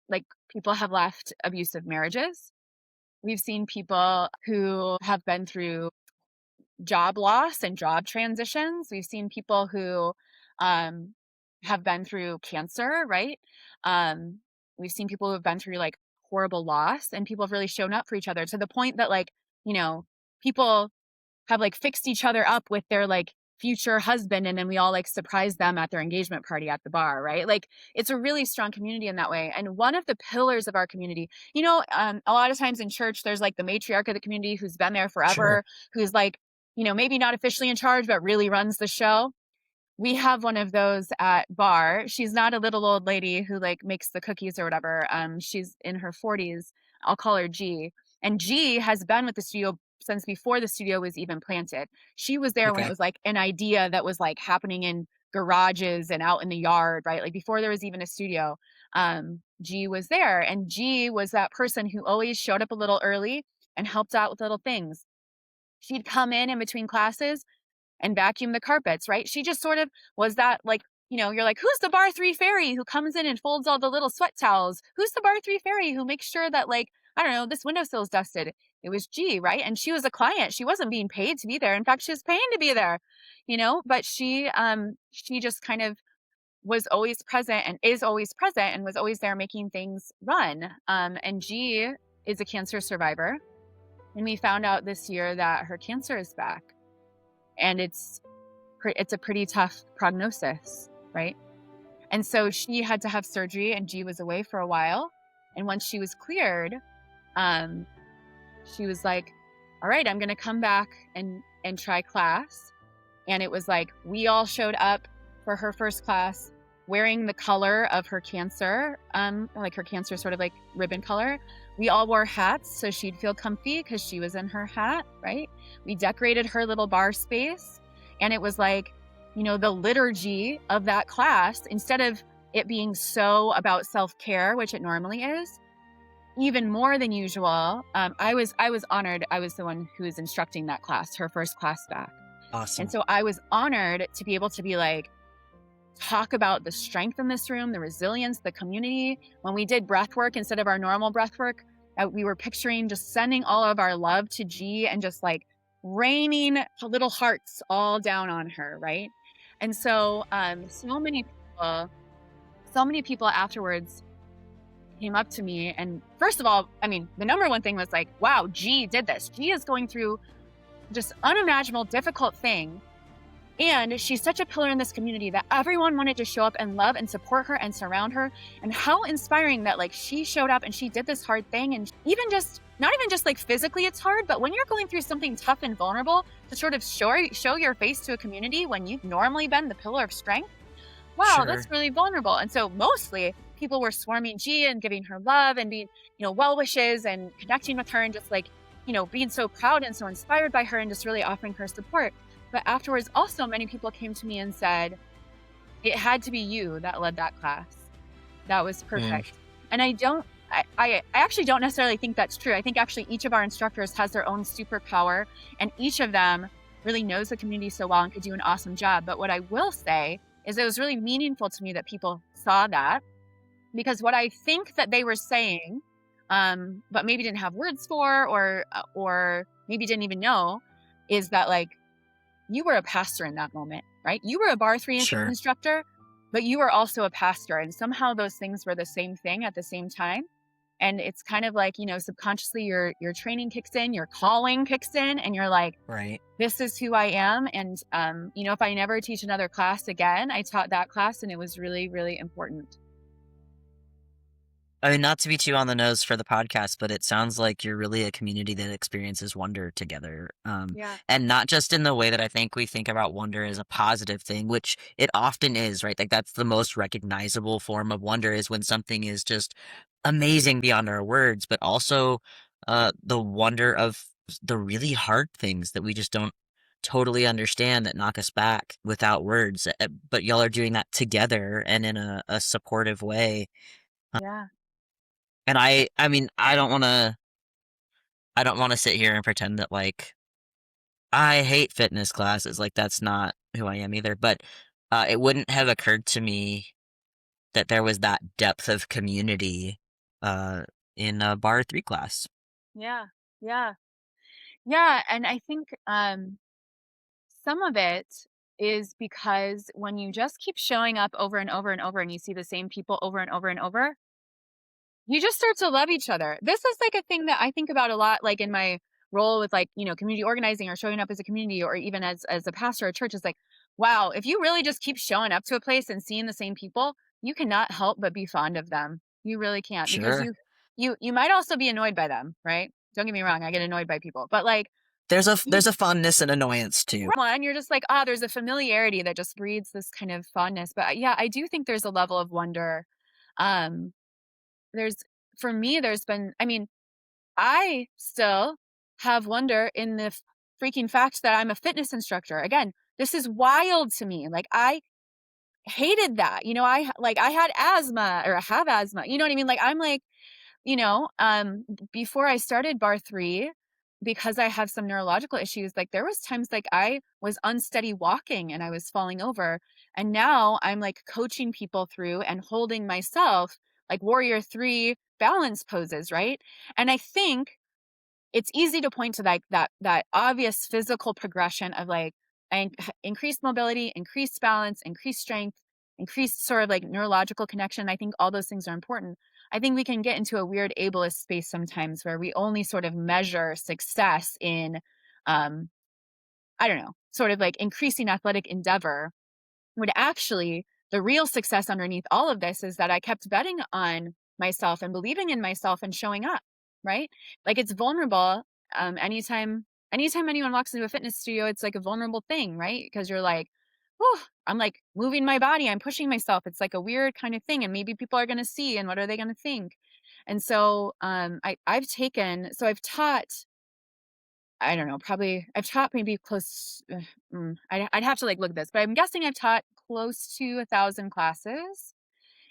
like, people have left abusive marriages. We've seen people who have been through job loss and job transitions. We've seen people who um, have been through cancer, right? Um, we've seen people who have been through like horrible loss, and people have really shown up for each other to the point that, like, people have like fixed each other up with their like future husband, and then we all like surprise them at their engagement party at the bar, right? Like, it's a really strong community in that way. And one of the pillars of our community, a lot of times in church there's like the matriarch of the community who's been there Sure. forever, who's like, maybe not officially in charge but really runs the show. We have one of those at bar. She's not a little old lady who like makes the cookies or whatever. She's in her 40s. I'll call her G. And G has been with the studio since before the studio was even planted. She was there when it Okay. was like an idea that was like happening in garages and out in the yard, right? Like, before there was even a studio. G was there, and G was that person who always showed up a little early and helped out with little things. She'd come in between classes and vacuum the carpets, right? She just sort of was that, like, you're like, who's the bar 3 fairy who comes in and folds all the little sweat towels? Who's the bar 3 fairy who makes sure that, like, I don't know, this windowsill is dusted? It was G, right? And she was a client. She wasn't being paid to be there. In fact, she was paying to be there, but she just kind of was always present and is always present and was always there making things run. And G is a cancer survivor. And we found out this year that her cancer is back, and it's a pretty tough prognosis, right? And so she had to have surgery, and G was away for a while. And once she was cleared, um, she was like, all right, I'm going to come back and try class. And it was like, we all showed up for her first class wearing the color of her cancer, like her cancer sort of like ribbon color. We all wore hats so she'd feel comfy because she was in her hat, right? We decorated her little bar space. And it was like, the liturgy of that class, instead of it being so about self-care, which it normally is, even more than usual. I was honored. I was the one who was instructing that class, her first class back. And Awesome. so I was honored to be able to be like, talk about the strength in this room, the resilience, the community. When we did breath work instead of our normal breath work, we were picturing just sending all of our love to G and just like raining little hearts all down on her, right? And so, so many people afterwards came up to me, and first of all, I mean, the number one thing was like, wow, G did this. G is going through just unimaginable, difficult thing. And she's such a pillar in this community that everyone wanted to show up and love and support her and surround her. And how inspiring that like she showed up and she did this hard thing. And even just, not even just like physically it's hard, but when you're going through something tough and vulnerable, to sort of show your face to a community when you've normally been the pillar of strength, wow, Sure. that's really vulnerable. And so mostly people were swarming G and giving her love and being, well wishes and connecting with her and just like, being so proud and so inspired by her and just really offering her support. But afterwards, also many people came to me and said, it had to be you that led that class. That was Mm, perfect. And I actually don't necessarily think that's true. I think actually each of our instructors has their own superpower, and each of them really knows the community so well and could do an awesome job. But what I will say is it was really meaningful to me that people saw that, because what I think that they were saying, but maybe didn't have words for, or maybe didn't even know, is that like, you were a pastor in that moment, right? You were a bar three sure. instructor, but you were also a pastor. And somehow those things were the same thing at the same time. And it's kind of like, subconsciously your training kicks in, your calling kicks in, and you're like, Right. this is who I am. And, if I never teach another class again, I taught that class and it was really, really important. I mean, not to be too on the nose for the podcast, but it sounds like you're really a community that experiences wonder together. Yeah. And not just in the way that I think we think about wonder as a positive thing, which it often is, right? Like that's the most recognizable form of wonder is when something is just amazing beyond our words, but also the wonder of the really hard things that we just don't totally understand that knock us back without words. But y'all are doing that together and in a supportive way. Yeah. And I mean, I don't wanna sit here and pretend that, like, I hate fitness classes, like, that's not who I am either, but, it wouldn't have occurred to me that there was that depth of community, uh, in a bar 3 class. Yeah. Yeah. Yeah. And I think, some of it is because when you just keep showing up over and over and over and you see the same people over and over and over, you just start to love each other. This is like a thing that I think about a lot, like in my role with like, community organizing or showing up as a community or even as a pastor at church is like, wow, if you really just keep showing up to a place and seeing the same people, you cannot help but be fond of them. You really can't, because Sure. you might also be annoyed by them, right? Don't get me wrong, I get annoyed by people. But like There's a fondness and annoyance too. one, you're just like, ah, there's a familiarity that just breeds this kind of fondness. But yeah, I do think there's a level of wonder. Um, there's for me, there's been, I mean, I still have wonder in the freaking fact that I'm a fitness instructor. Again, this is wild to me. Like I hated that. I had asthma or I have asthma. You know what I mean? Like I'm like, before I started bar 3, because I have some neurological issues, like there was times like I was unsteady walking and I was falling over. And now I'm like coaching people through and holding myself like warrior 3 balance poses, right? And I think it's easy to point to like that obvious physical progression of like increased mobility, increased balance, increased strength, increased sort of like neurological connection. I think all those things are important. I think we can get into a weird ableist space sometimes where we only sort of measure success in um I don't know, sort of like increasing athletic endeavor, when actually the real success underneath all of this is that I kept betting on myself and believing in myself and showing up, right? Like it's vulnerable. Anytime anyone walks into a fitness studio, it's like a vulnerable thing, right? Because you're like, oh, I'm like moving my body, I'm pushing myself. It's like a weird kind of thing. And maybe people are gonna see and what are they gonna think? And so I've taught, I don't know, probably I've taught maybe close, I'd have to like look at this, but I'm guessing I've taught close to 1,000 classes,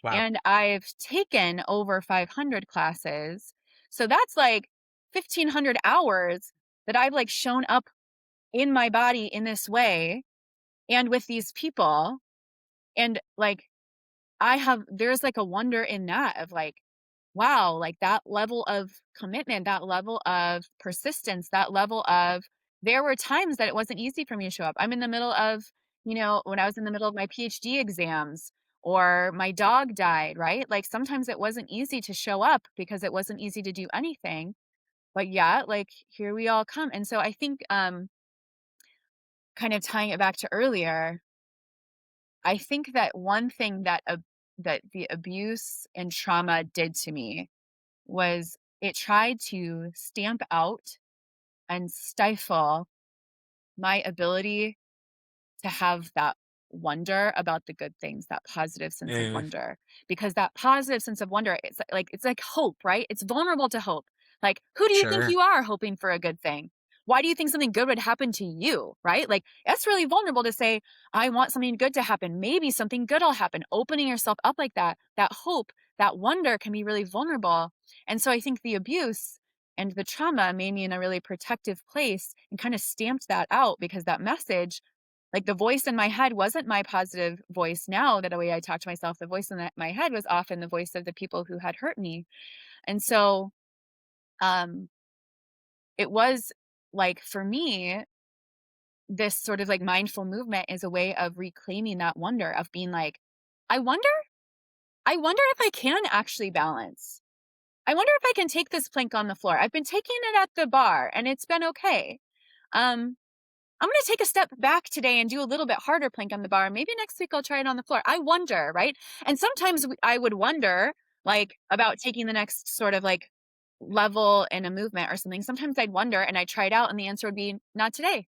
Wow. and I've taken over 500 classes. So that's like 1,500 hours that I've like shown up in my body in this way and with these people. And like there's like a wonder in that of like, wow, like that level of commitment, that level of persistence, that level of there were times that it wasn't easy for me to show up. I'm in the middle of, when I was in the middle of my PhD exams or my dog died, right? Like sometimes it wasn't easy to show up because it wasn't easy to do anything. But yeah, like here we all come. And so I think kind of tying it back to earlier, I think that one thing that the abuse and trauma did to me was it tried to stamp out and stifle my ability to have that wonder about the good things, that positive sense of Mm, wonder. Because that positive sense of wonder, it's like hope, right? It's vulnerable to hope. Like, who do you think sure. you are hoping for a good thing? Why do you think something good would happen to you, right? Like, that's really vulnerable to say, I want something good to happen. Maybe something good will happen. Opening yourself up like that hope, that wonder can be really vulnerable. And so I think the abuse and the trauma made me in a really protective place and kind of stamped that out because that message, like the voice in my head wasn't my positive voice now that the way I talk to myself, the voice in my head was often the voice of the people who had hurt me. And so um it was like for me, this sort of like mindful movement is a way of reclaiming that wonder of being like, I wonder, I wonder if I can actually balance. I wonder if I can take this plank on the floor. I've been taking it at the bar and it's been okay. Um, I'm going to take a step back today and do a little bit harder plank on the bar. Maybe next week I'll try it on the floor. I wonder, right? And sometimes I would wonder like about taking the next sort of like level in a movement or something. Sometimes I'd wonder and I'd try it out and the answer would be not today,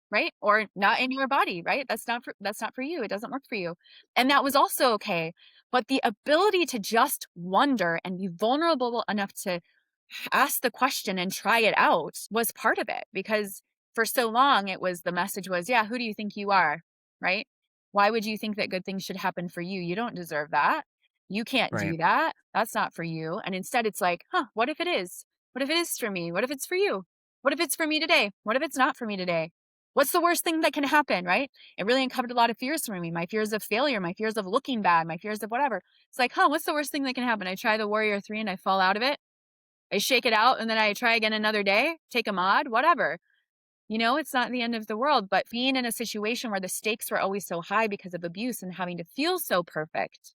right? Or not in your body, right? That's not for you. It doesn't work for you. And that was also okay. But the ability to just wonder and be vulnerable enough to ask the question and try it out was part of it because for so long it was the message was, yeah, who do you think you are? Right? Why would you think that good things should happen for you? You don't deserve that. You can't Right. do that. That's not for you. And instead it's like, huh, what if it is? What if it is for me? What if it's for you? What if it's for me today? What if it's not for me today? What's the worst thing that can happen, right? It really uncovered a lot of fears for me. My fears of failure, my fears of looking bad, my fears of whatever. It's like, huh, what's the worst thing that can happen? I try the Warrior 3 and I fall out of it. I shake it out and then I try again another day, take a mod, whatever. It's not the end of the world, but being in a situation where the stakes were always so high because of abuse and having to feel so perfect,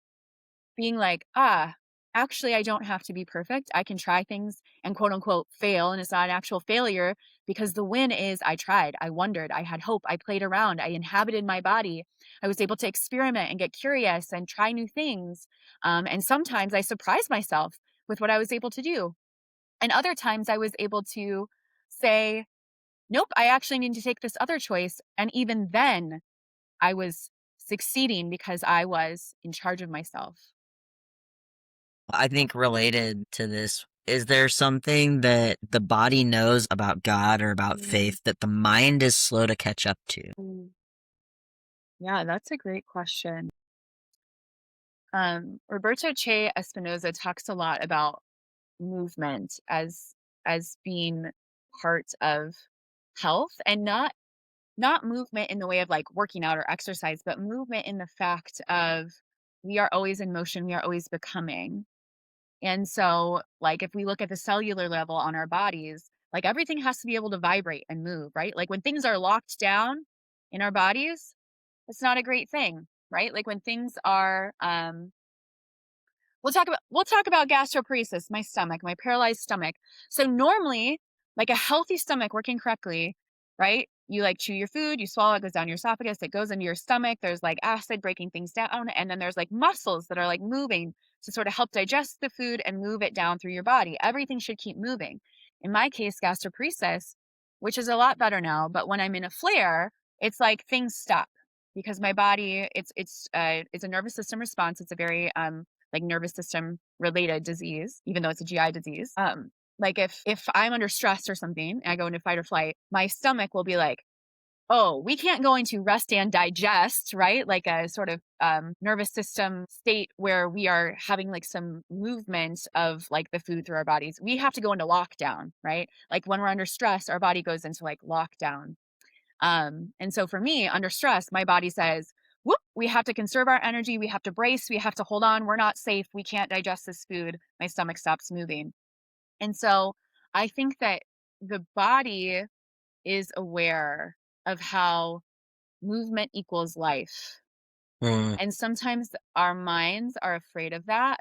being like, actually, I don't have to be perfect. I can try things and quote unquote fail. And it's not an actual failure because the win is I tried, I wondered, I had hope, I played around, I inhabited my body. I was able to experiment and get curious and try new things. And sometimes I surprised myself with what I was able to do. And other times I was able to say, nope, I actually need to take this other choice. And even then, I was succeeding because I was in charge of myself. I think related to this, is there something that the body knows about God or about Mm, faith that the mind is slow to catch up to? mm. Yeah, that's a great question. Roberto Che Espinoza talks a lot about movement as being part of health and not movement in the way of like working out or exercise, but movement in the fact of we are always in motion, we are always becoming. And so, like, if we look at the cellular level on our bodies, like everything has to be able to vibrate and move, right? Like when things are locked down in our bodies, it's not a great thing, right? Like when things are we'll talk about gastroparesis, my stomach, my paralyzed stomach. So normally, like a healthy stomach working correctly, right? You like chew your food, you swallow, it goes down your esophagus, it goes into your stomach. There's like acid breaking things down, and then there's like muscles that are like moving to sort of help digest the food and move it down through your body. Everything should keep moving. In my case, gastroparesis, which is a lot better now, but when I'm in a flare, it's like things stop because my body, it's a nervous system response. It's a very like nervous system related disease, even though it's a GI disease. Like if I'm under stress or something and I go into fight or flight, my stomach will be like, oh, we can't go into rest and digest, right? Like a sort of nervous system state where we are having like some movement of like the food through our bodies. We have to go into lockdown, right? Like when we're under stress, our body goes into like lockdown. And so for me, under stress, my body says, whoop, we have to conserve our energy, we have to brace, we have to hold on, we're not safe, we can't digest this food, my stomach stops moving. And so I think that the body is aware of how movement equals life. Mm, And sometimes our minds are afraid of that,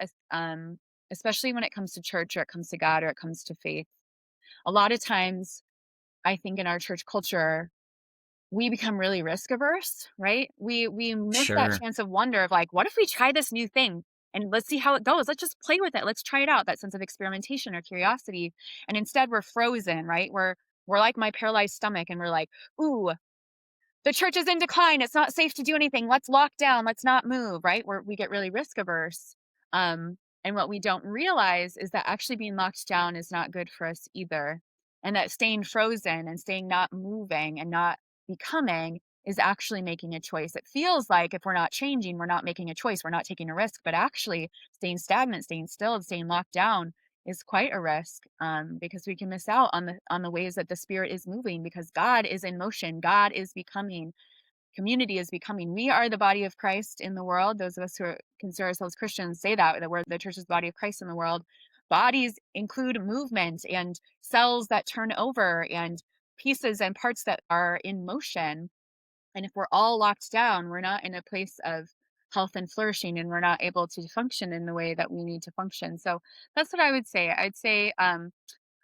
especially when it comes to church or it comes to God or it comes to faith. A lot of times, I think in our church culture, we become really risk averse, right? We miss that sure. chance of wonder of like, what if we try this new thing and let's see how it goes. Let's just play with it. Let's try it out. That sense of experimentation or curiosity. And instead we're frozen, right? We're like my paralyzed stomach and we're like, ooh, the church is in decline. It's not safe to do anything. Let's lock down. Let's not move, right? We get really risk averse. And what we don't realize is that actually being locked down is not good for us either. And that staying frozen and staying not moving and not becoming is actually making a choice. It feels like if we're not changing, we're not making a choice, we're not taking a risk. But actually, staying stagnant, staying still, and staying locked down is quite a risk, because we can miss out on the ways that the spirit is moving because God is in motion, God is becoming, community is becoming. We are the body of Christ in the world. Those of us who consider ourselves Christians say that we're the church's body of Christ in the world. Bodies include movement and cells that turn over and pieces and parts that are in motion. And if we're all locked down, we're not in a place of health and flourishing, and we're not able to function in the way that we need to function. So that's what I would say. I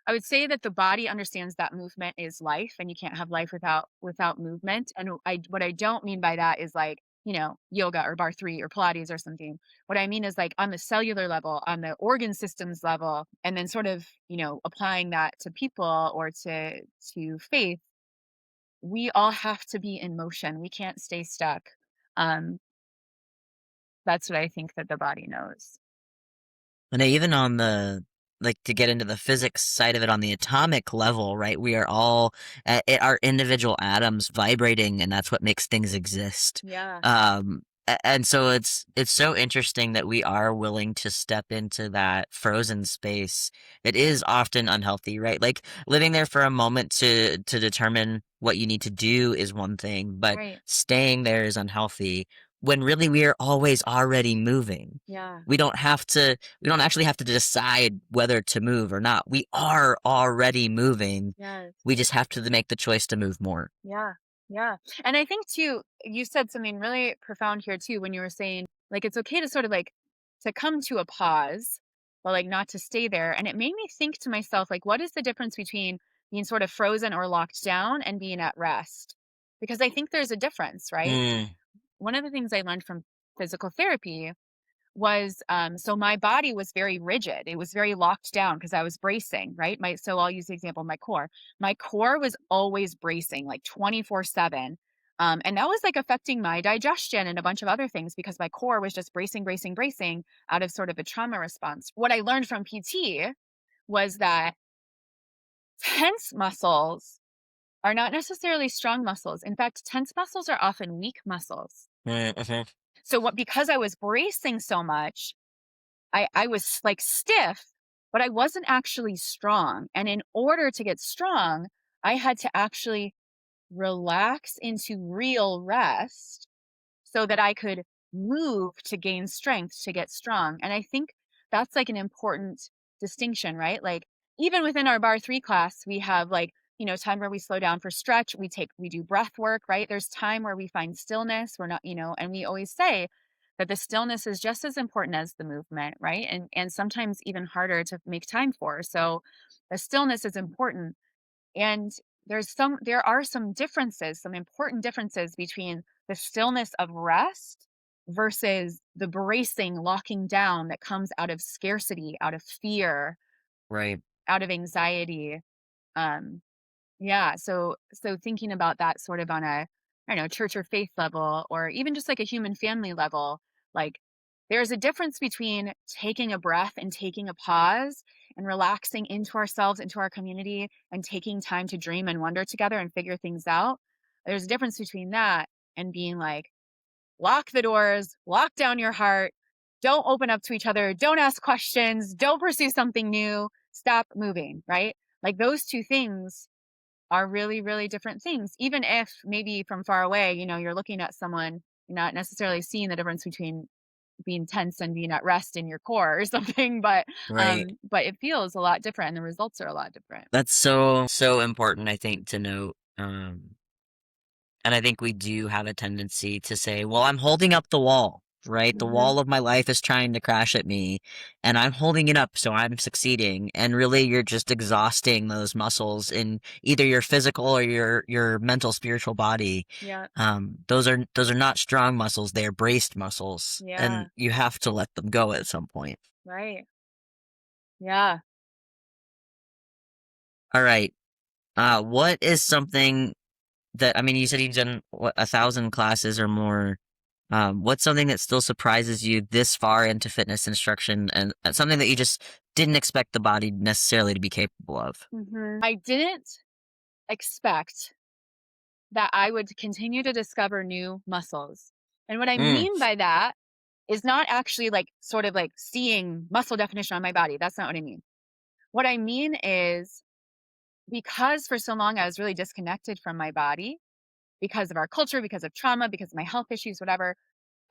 would say that the body understands that movement is life, and you can't have life without movement. And what I don't mean by that is like, yoga or bar three or Pilates or something. What I mean is like on the cellular level, on the organ systems level, and then sort of, applying that to people or to faith. We all have to be in motion. We can't stay stuck. Um, that's what I think that the body knows. And even on the like to get into the physics side of it on the atomic level, right? We are all our individual atoms vibrating, and that's what makes things exist. Yeah. And so it's so interesting that we are willing to step into that frozen space. It is often unhealthy, right? Like living there for a moment to determine what you need to do is one thing, but Right. staying there is unhealthy when really we are always already moving. Yeah. We don't actually have to decide whether to move or not. We are already moving. Yes. We just have to make the choice to move more. Yeah. Yeah. And I think too, you said something really profound here too when you were saying like it's okay to sort of like to come to a pause, but like not to stay there. And it made me think to myself, like, what is the difference between being sort of frozen or locked down and being at rest? Because I think there's a difference, right? Mm, One of the things I learned from physical therapy was so my body was very rigid. It was very locked down because I was bracing, right? So I'll use the example of my core. My core was always bracing like 24/7. And that was like affecting my digestion and a bunch of other things because my core was just bracing, bracing, bracing out of sort of a trauma response. What I learned from PT was that tense muscles are not necessarily strong muscles. In fact, tense muscles are often weak muscles. mhm. So what because I was bracing so much, I was like stiff, but I wasn't actually strong. And in order to get strong, I had to actually relax into real rest so that I could move to gain strength to get strong. And I think that's like an important distinction, right? Like even within our bar 3 class, we have like, time where we slow down for stretch, we do breath work, right? There's time where we find stillness. We're not, and we always say that the stillness is just as important as the movement, right? And sometimes even harder to make time for. So the stillness is important. And there are some differences, some important differences between the stillness of rest versus the bracing, locking down that comes out of scarcity, out of fear, Right. out of anxiety. Um, yeah, so thinking about that sort of on a, I don't know, church or faith level, or even just like a human family level, like there's a difference between taking a breath and taking a pause and relaxing into ourselves, into our community, and taking time to dream and wonder together and figure things out. There's a difference between that and being like, lock the doors, lock down your heart, don't open up to each other, don't ask questions, don't pursue something new, stop moving, right? Like those two things are really, really different things. Even if maybe from far away, you're looking at someone You're not necessarily seeing the difference between being tense and being at rest in your core or something, Right. but it feels a lot different and the results are a lot different. That's so important, I think, to note. And I think we do have a tendency to say, well, I'm holding up the wall, right? The Mhm. wall of my life is trying to crash at me, and I'm holding it up, so I'm succeeding. And really, you're just exhausting those muscles in either your physical or your mental, spiritual body. Yeah. Those are not strong muscles; they are braced muscles, and Yeah. you have to let them go at some point. Right. Yeah. All right. What is something that I mean? You said you've done what 1,000 classes or more. What's something that still surprises you this far into fitness instruction and something that you just didn't expect the body necessarily to be capable of? I didn't expect that I would continue to discover new muscles. And what I Mm, mean by that is not actually like sort of like seeing muscle definition on my body. That's not what I mean. What I mean is because for so long I was really disconnected from my body because of our culture, because of trauma, because of my health issues, whatever,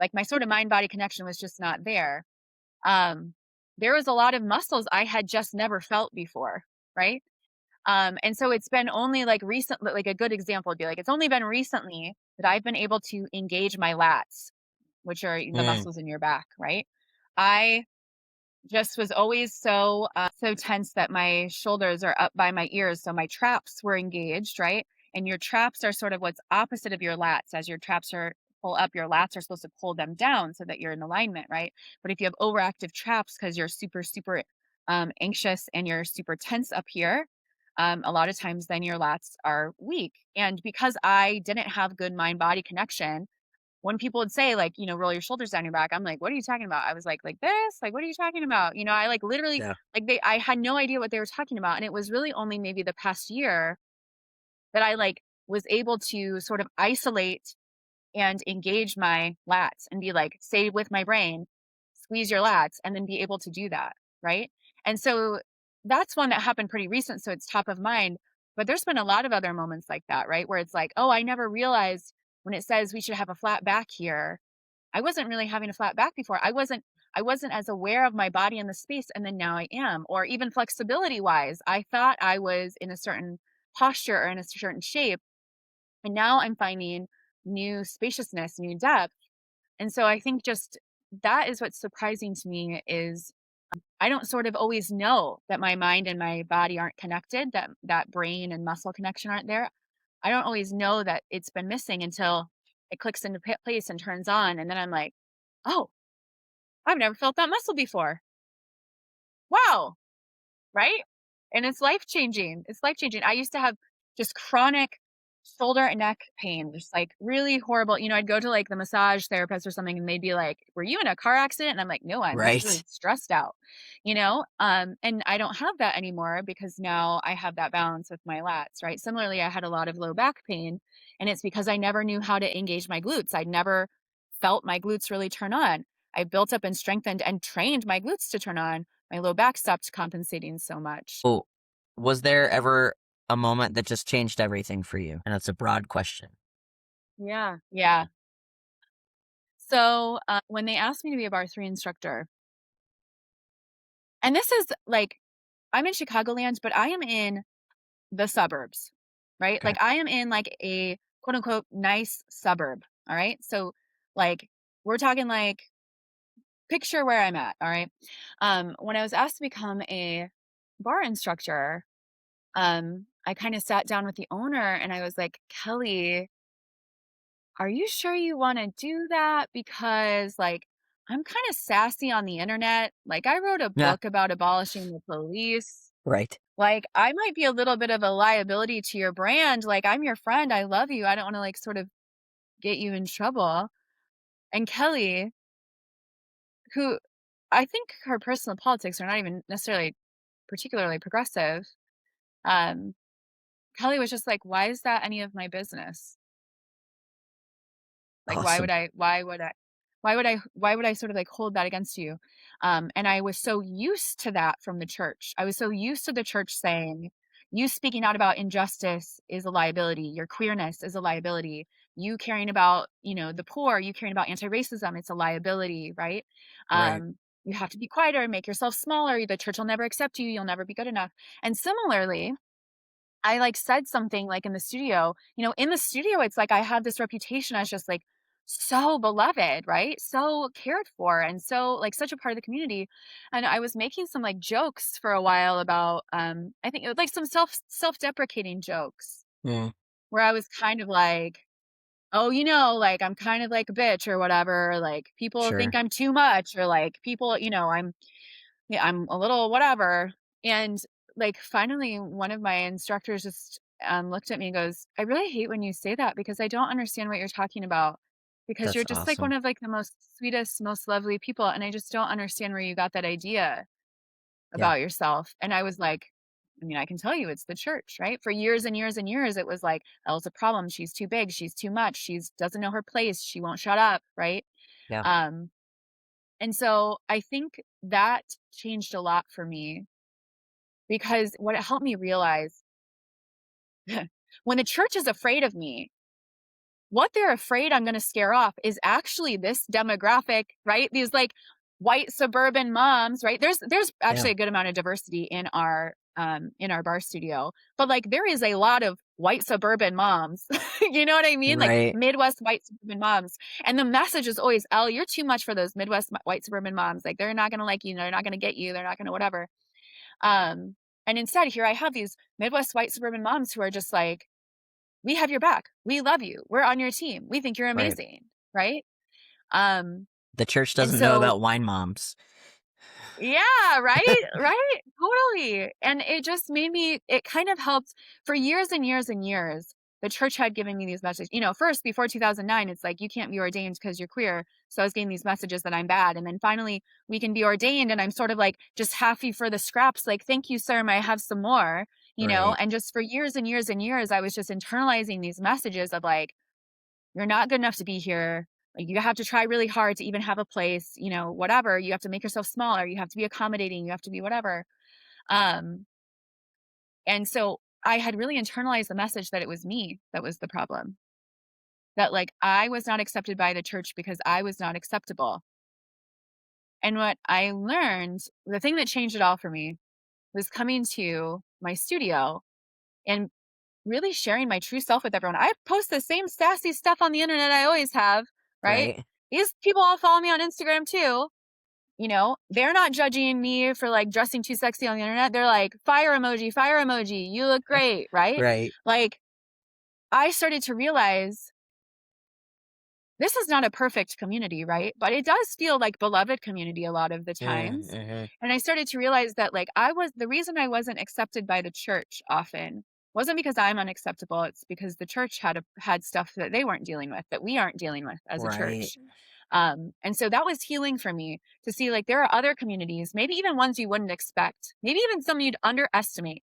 like my sort of mind body connection was just not there. Um, there was a lot of muscles I had just never felt before, right? And so it's been only like recently, like a good example would be like, it's only been recently that I've been able to engage my lats, which are the mm, muscles in your back, right? I just was always so tense that my shoulders are up by my ears, so my traps were engaged, right? And your traps are sort of what's opposite of your lats. As your traps are pull up, your lats are supposed to pull them down so that you're in alignment, right? But if you have overactive traps because you're super anxious and you're super tense up here, a lot of times then your lats are weak. And because I didn't have good mind body connection, when people would say like, "Roll your shoulders down your back," I'm like, "What are you talking about?" I was like this? Like, what are you talking about? I like literally yeah. like I had no idea what they were talking about. And it was really only maybe the past year that I like was able to sort of isolate and engage my lats and be like, say with my brain, squeeze your lats and then be able to do that. Right. And so that's one that happened pretty recent. So it's top of mind. But there's been a lot of other moments like that, right? Where it's like, oh, I never realized when it says we should have a flat back here. I wasn't really having a flat back before. I wasn't as aware of my body in the space and then now I am. Or even flexibility wise, I thought I was in a certain posture or in a certain shape and now I'm finding new spaciousness, new depth. And so I think just that is what's surprising to me is I don't sort of always know that my mind and my body aren't connected, that brain and muscle connection aren't there. I don't always know that it's been missing until it clicks into place and turns on. And then I'm like, oh, I've never felt that muscle before. Wow. Right? And it's life changing. It's life changing. I used to have just chronic shoulder and neck pain, just like really horrible. I'd go to like the massage therapist or something and they'd be like, "Were you in a car accident?" And I'm like, "No, I'm just really Right. stressed out." And I don't have that anymore because now I have that balance with my lats, right? Similarly, I had a lot of low back pain and it's because I never knew how to engage my glutes. I'd never felt my glutes really turn on. I built up and strengthened and trained my glutes to turn on. My low back stopped compensating so much. Oh, was there ever a moment that just changed everything for you? And that's a broad question. Yeah. Yeah. So when they asked me to be a bar 3 instructor, and this is like, I'm in Chicagoland, but I am in the suburbs, right? Okay. Like I am in like a quote unquote nice suburb. All right. So like we're talking like picture where I'm at. All right. When I was asked to become a bar instructor, I kind of sat down with the owner and I was like, Kelly, are you sure you wanna do that? Because, like, I'm kinda sassy on the internet. Like, I wrote a Yeah. book about abolishing the police. Right. Like, I might be a little bit of a liability to your brand. Like, I'm your friend. I love you. I don't wanna, like, sort of get you in trouble. And Kelly, who I think her personal politics are not even necessarily particularly progressive, um, Kelly was just like, "Why is that any of my business?" Like, Awesome. why would I sort of like hold that against you? And I was so used to that from the church. I was so used to the church saying, you speaking out about injustice is a liability. Your queerness is a liability. you caring about, the poor, you caring about anti-racism, it's a liability, right? Right. Um, you have to be quieter, make yourself smaller, the church will never accept you, you'll never be good enough. And similarly, I, like, said something, like, in the studio. In the studio, it's like I have this reputation as just, like, so beloved, right? So cared for and so, like, such a part of the community, and I was making some, like, jokes for a while about, I think it was, like, some self-deprecating jokes Mm, where I was kind of like, "Oh, like, I'm kind of like a bitch or whatever, like, people think sure. I'm too much," or, like, people, I'm a little whatever. And like finally one of my instructors just looked at me and goes, "I really hate when you say that because I don't understand what you're talking about. Because you're That's just like one awesome. of like the most sweetest, most lovely people. And I just don't understand where you got that idea Yeah. about yourself." And I was like, I can tell you it's the church, right? For years and years and years, it was like, Elle's a problem. She's too big. She's too much. She's doesn't know her place. She won't shut up. Right. Yeah. Um, and so I think that changed a lot for me because what it helped me realize when the church is afraid of me, what they're afraid I'm gonna scare off is actually this demographic, right? These, like, white suburban moms, right? There's Yeah. actually a good amount of diversity in our bar studio, but, like, there is a lot of white suburban moms. You know what I mean? Like, Right. Midwest white suburban moms, and the message is always, "Elle, you're too much for those Midwest white suburban moms. Like, they're not gonna like you, they're not gonna get you, they're not gonna whatever." Um, and instead, here I have these Midwest white suburban moms who are just like, "We have your back. We love you. We're on your team. We think you're Right. amazing." Right? Um, The church and doesn't know so about wine moms. yeah, right? Right? Totally. And it just made me it kind of helped for years and years and years. The church had given me these messages. First before 2009, it's like you can't be ordained because you're queer. So I was getting these messages that I'm bad. And then finally we can be ordained and I'm sort of like just happy for the scraps like thank you sir, may I have some more, Right. and just for years and years and years I was just internalizing these messages of like you're not good enough to be here. Like, you have to try really hard to even have a place, whatever. You have to make yourself smaller. You have to be accommodating. You have to be whatever. Um, and so I had really internalized the message that it was me that was the problem. That like I was not accepted by the church because I was not acceptable. And what I learned, the thing that changed it all for me was coming to my studio and really sharing my true self with everyone. I post the same sassy stuff on the internet I always have, right? Right. These people all follow me on Instagram too. They're not judging me for like dressing too sexy on the internet. They're like, fire emoji, you look great, right? Right. Like, I started to realize this is not a perfect community, right? But it does feel like beloved community a lot of the times. Mm-hmm. And I started to realize that like the reason I wasn't accepted by the church often wasn't because I'm unacceptable. It's because the church had stuff that they weren't dealing with, that we aren't dealing with as a Right. church. And so that was healing for me to see like there are other communities, maybe even ones you wouldn't expect, maybe even some you'd underestimate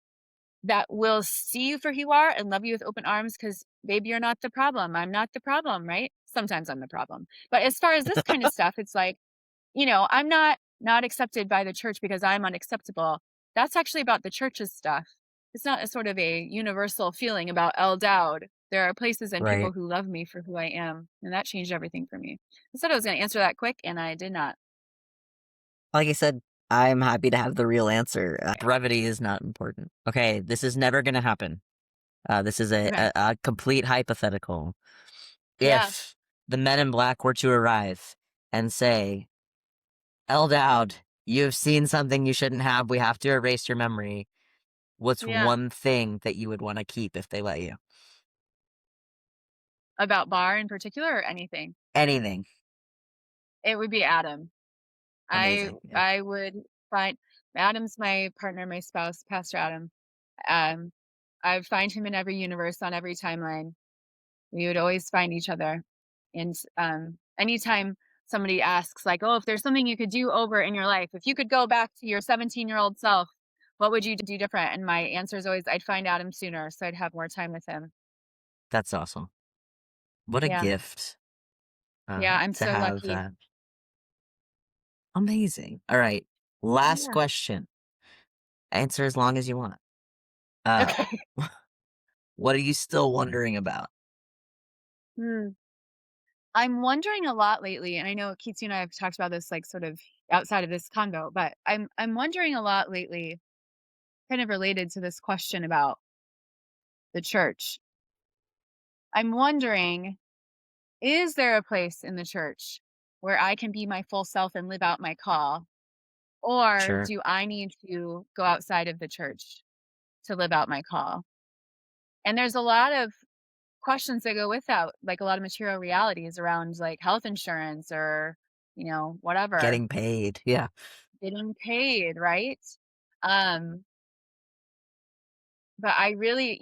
that will see you for who you are and love you with open arms because baby, you're not the problem. I'm not the problem, right? Sometimes I'm the problem. But as far as this kind of stuff, it's like, I'm not accepted by the church because I'm unacceptable. That's actually about the church's stuff. It's not a sort of a universal feeling about El Dowd. There are places and people Right. who love me for who I am, and that changed everything for me. I said I was going to answer that quick, and I did not. Like I said, I'm happy to have the real answer. Brevity is not important. Okay, this is never going to happen. This is Okay. a complete hypothetical. Yeah. If the men in black were to arrive and say, Eldowd, you have seen something you shouldn't have. We have to erase your memory. What's Yeah. one thing that you would want to keep if they let you? About Bar in particular or anything. Anything. It would be Adam. I Amazing. Yeah. I would find Adam's my partner, my spouse, Pastor Adam. Um, I find him in every universe on every timeline. We would always find each other. And anytime somebody asks, like, oh, if there's something you could do over in your life, if you could go back to your 17-year-old self, what would you do different? And my answer is always, I'd find Adam sooner, so I'd have more time with him. That's awesome. What a Yeah. gift Yeah. I'm to so have lucky. that. Amazing. All right. Last Yeah. question. Answer as long as you want. Uh, Okay. what are you still wondering about? Hmm. I'm wondering a lot lately, and I know Keatsy and I have talked about this, like, sort of outside of this convo, but I'm wondering a lot lately, kind of related to this question about the church. I'm wondering, is there a place in the church where I can be my full self and live out my call? Or Sure. do I need to go outside of the church to live out my call? And there's a lot of questions that go with that, like a lot of material realities around like health insurance or, whatever, Getting paid. Yeah. getting paid, right? Um, but I really,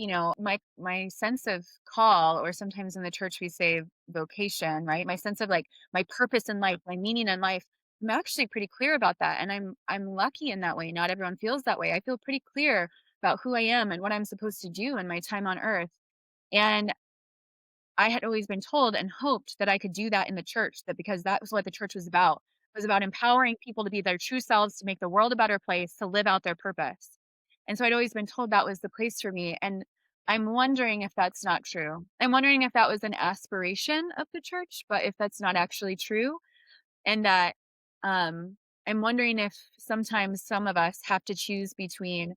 my sense of call, or sometimes in the church we say vocation, right? My sense of like my purpose in life, my meaning in life. I'm actually pretty clear about that, and I'm lucky in that way. Not everyone feels that way. I feel pretty clear about who I am and what I'm supposed to do in my time on earth. And I had always been told and hoped that I could do that in the church, that because that was what the church was about. It was about empowering people to be their true selves, to make the world a better place, to live out their purpose. And so I'd always been told that was the place for me. And I'm wondering if that's not true. I'm wondering if that was an aspiration of the church, but if that's not actually true. And that um, I'm wondering if sometimes some of us have to choose between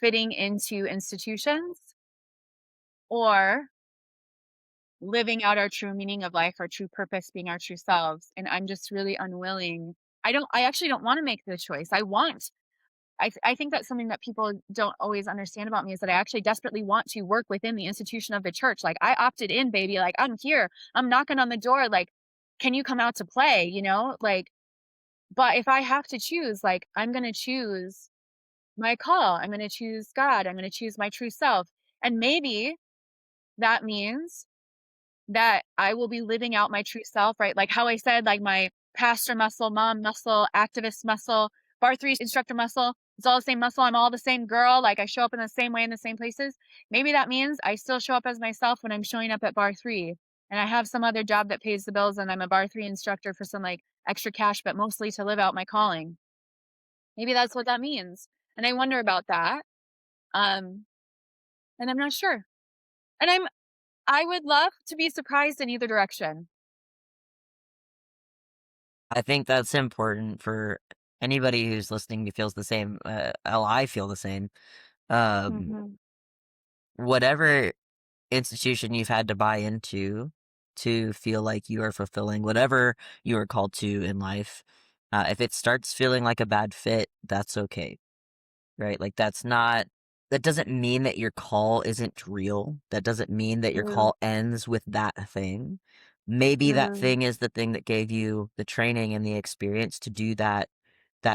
fitting into institutions or living out our true meaning of life, our true purpose, being our true selves. And I'm just really unwilling. I actually don't want to make the choice. I think that's something that people don't always understand about me, is that I actually desperately want to work within the institution of the church. Like, I opted in, baby. Like, I'm here. I'm knocking on the door. Like, can you come out to play? Like, but if I have to choose, like, I'm going to choose my call. I'm going to choose God. I'm going to choose my true self. And maybe that means that I will be living out my true self, right? Like how I said, like my pastor muscle, mom muscle, activist muscle, bar three instructor muscle. It's all the same muscle. I'm all the same girl. Like I show up in the same way in the same places. Maybe that means I still show up as myself when I'm showing up at bar three. And I have some other job that pays the bills and I'm a bar three instructor for some like extra cash, but mostly to live out my calling. Maybe that's what that means. And I wonder about that. Um, and I'm not sure. And I would love to be surprised in either direction. I think that's important for anybody who's listening who feels the same. How I feel the same. Um, Mhm. whatever institution you've had to buy into to feel like you are fulfilling whatever you are called to in life, if it starts feeling like a bad fit, that's okay. Right? Like that doesn't mean that your call isn't real. That doesn't mean that your Mm, call ends with that thing. Maybe that mm, thing is the thing that gave you the training and the experience to do that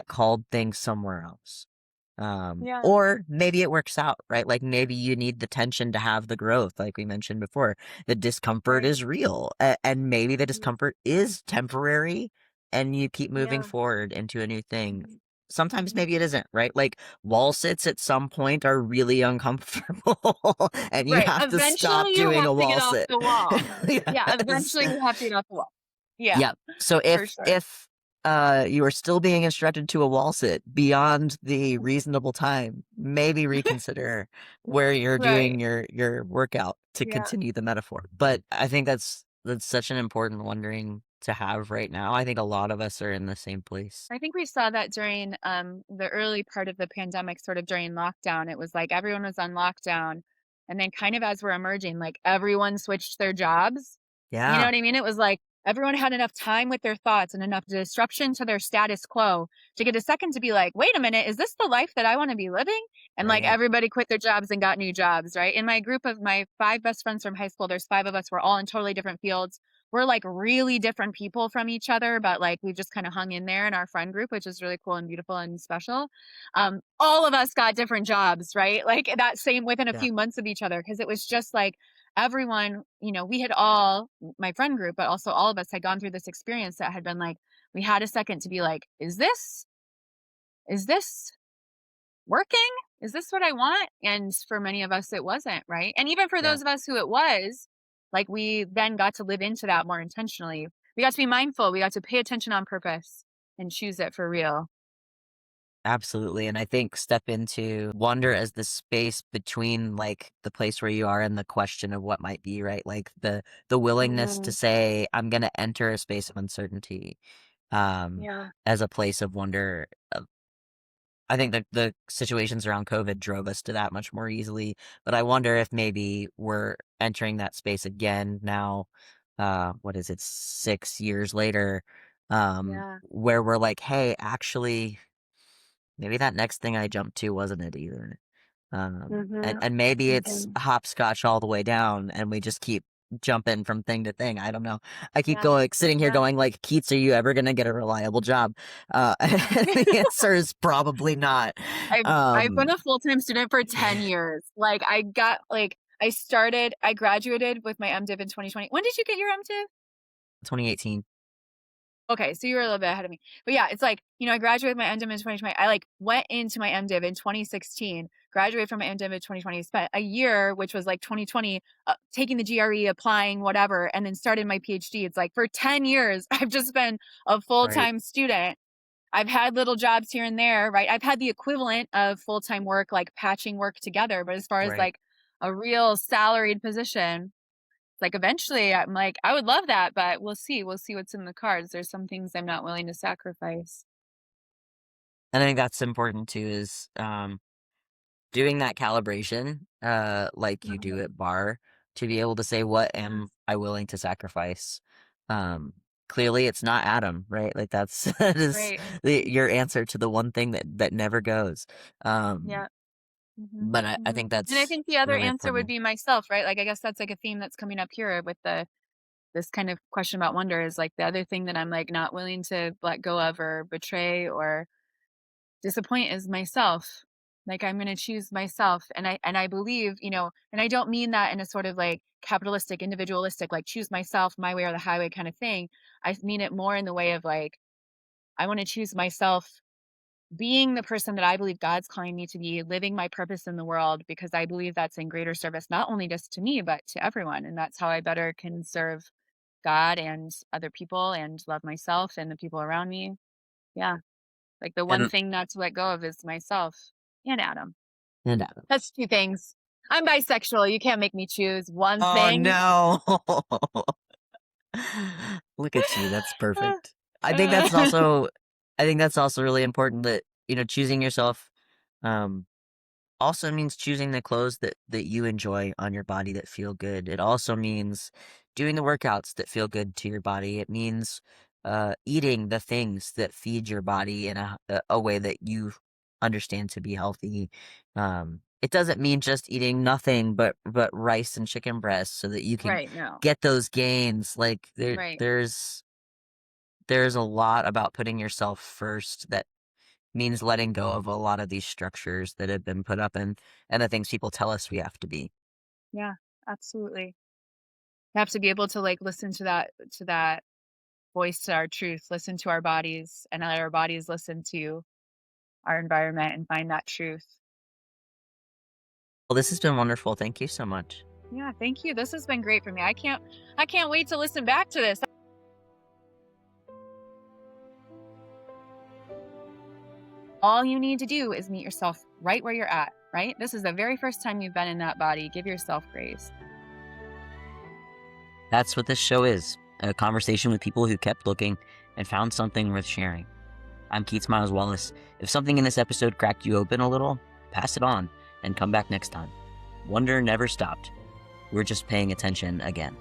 called thing somewhere else. yeah, Or maybe it works out, right? Like maybe you need the tension to have the growth, like we mentioned before. The discomfort right. is real, and maybe the Mm, discomfort is temporary, and you keep moving yeah, forward into a new thing. mhm, Sometimes mhm. maybe it isn't, right? Like wall sits at some point are really uncomfortable, and you Right, have to stop eventually you doing have a to get wall off sit. the wall. Yeah, Yes. eventually you have to get off the wall. Yeah, Yeah. So for sure. if you are still being instructed to a wall sit beyond the reasonable time, maybe reconsider where you're Right, doing your workout to yeah. continue the metaphor. But I think that's such an important wondering to have right now. I think a lot of us are in the same place. I think we saw that during, the early part of the pandemic, sort of during lockdown. It was like everyone was on lockdown, and then kind of as we're emerging, like, everyone switched their jobs. You know Yeah, what I mean? It was like everyone had enough time with their thoughts and enough disruption to their status quo to get a second to be like, "Wait a minute, is this the life that I wanna be living?" And, like, right. everybody quit their jobs and got new jobs, right? In my group of my 5 best friends from high school, there's 5 of us, we're all in totally different fields. We're, like, really different people from each other, but, like, we've just kinda hung in there in our friend group, which is really cool and beautiful and special. All of us got different jobs, right? Like, that same within a Yeah. few months of each other, because it was just, like, everyone, we had all my friend group, but also all of us had gone through this experience that had been, like, we had a second to be like, "Is this working? Is this what I want?" And for many of us, it wasn't, right? And even for Yeah. those of us who it was, like, we then got to live into that more intentionally. We got to be mindful. We got to pay attention on purpose and choose it for real. Absolutely. And I think step into wonder as the space between like the place where you are and the question of what might be, right? Like the willingness to Mhm. say, I'm gonna enter a space of uncertainty, Yeah. as a place of wonder. I think the situations around COVID drove us to that much more easily. But I wonder if maybe we're entering that space again now, what is it, 6 years later, Yeah. where we're like, hey, actually, maybe that next thing I jumped to wasn't it either. And Mhm. maybe it's Mhm. hopscotch all the way down and we just keep jumping from thing to thing. I don't know. I keep Yeah. going, sitting here Yeah. going like, Keats, are you ever going to get a reliable job? And the answer is probably not. I've been Um, a full-time student for 10 years. Like, I graduated with my MDiv in 2020. When did you get your MDiv? 2018. Okay, so you were a little bit ahead of me. But yeah, it's like, I graduated my MDiv in 2020. I like went into my MDiv in 2016, graduated from my MDiv in 2020, spent a year, which was like 2020, taking the GRE, applying, whatever, and then started my PhD. It's like for 10 years, I've just been a Right, full-time student. I've had little jobs here and there, right? I've had the equivalent of full-time work, like patching work together. But as far as right. like a real salaried position, like eventually I'm like, I would love that, but we'll see. We'll see what's in the cards. There's some things I'm not willing to sacrifice. And I think that's important too is doing that calibration, like you do Mhm. at bar, to be able to say, what Yeah. am I willing to sacrifice? Um, Clearly it's not Adam, right? Like that's that is Right. your answer to the one thing that never goes. Um, Yeah. Mhm. but I Mhm. think And I that's think the other really answer would important. be myself, right? Like I guess that's like a theme that's coming up here with this kind of question about wonder is like the other thing that I'm like not willing to let go of or betray or disappoint is myself. Like I'm going to choose myself and I believe, and I don't mean that in a sort of like capitalistic individualistic like choose myself my way or the highway kind of thing. I mean it more in the way of like I want to choose myself being the person that I believe God's calling me to be, living my purpose in the world because I believe that's in greater service not only just to me but to everyone and that's how I better can serve God and other people and love myself and the people around me. Yeah. Like, the one And thing not to let go of is myself and Adam. and Adam. That's 2 things. I'm bisexual, you can't make me choose one Oh thing. no. Look at you. That's Uh, perfect. I think that's uh, also I think that's also really important that, choosing yourself, um also means choosing the clothes that you enjoy on your body that feel good. It also means doing the workouts that feel good to your body. It means eating the things that feed your body in a way that you understand to be healthy. It doesn't mean just eating nothing but rice and chicken breasts so that you can Right, no. get those gains. Like Right. there's a lot about putting yourself first that means letting go of a lot of these structures that have been put up and the things people tell us we have to be. Yeah, absolutely. You have to be able to, like, listen to that voice to our truth, listen to our bodies, and let our bodies listen to our environment and find that truth. Well, this has been wonderful. Thank you so much. Yeah, thank you. This has been great for me. I can't wait to listen back to this. All you need to do is meet yourself right where you're at, right? This is the very first time you've been in that body. Give yourself grace. That's what this show is, a conversation with people who kept looking and found something worth sharing. I'm Keats Miles-Wallace. If something in this episode cracked you open a little, pass it on and come back next time. Wonder never stopped. We're just paying attention again.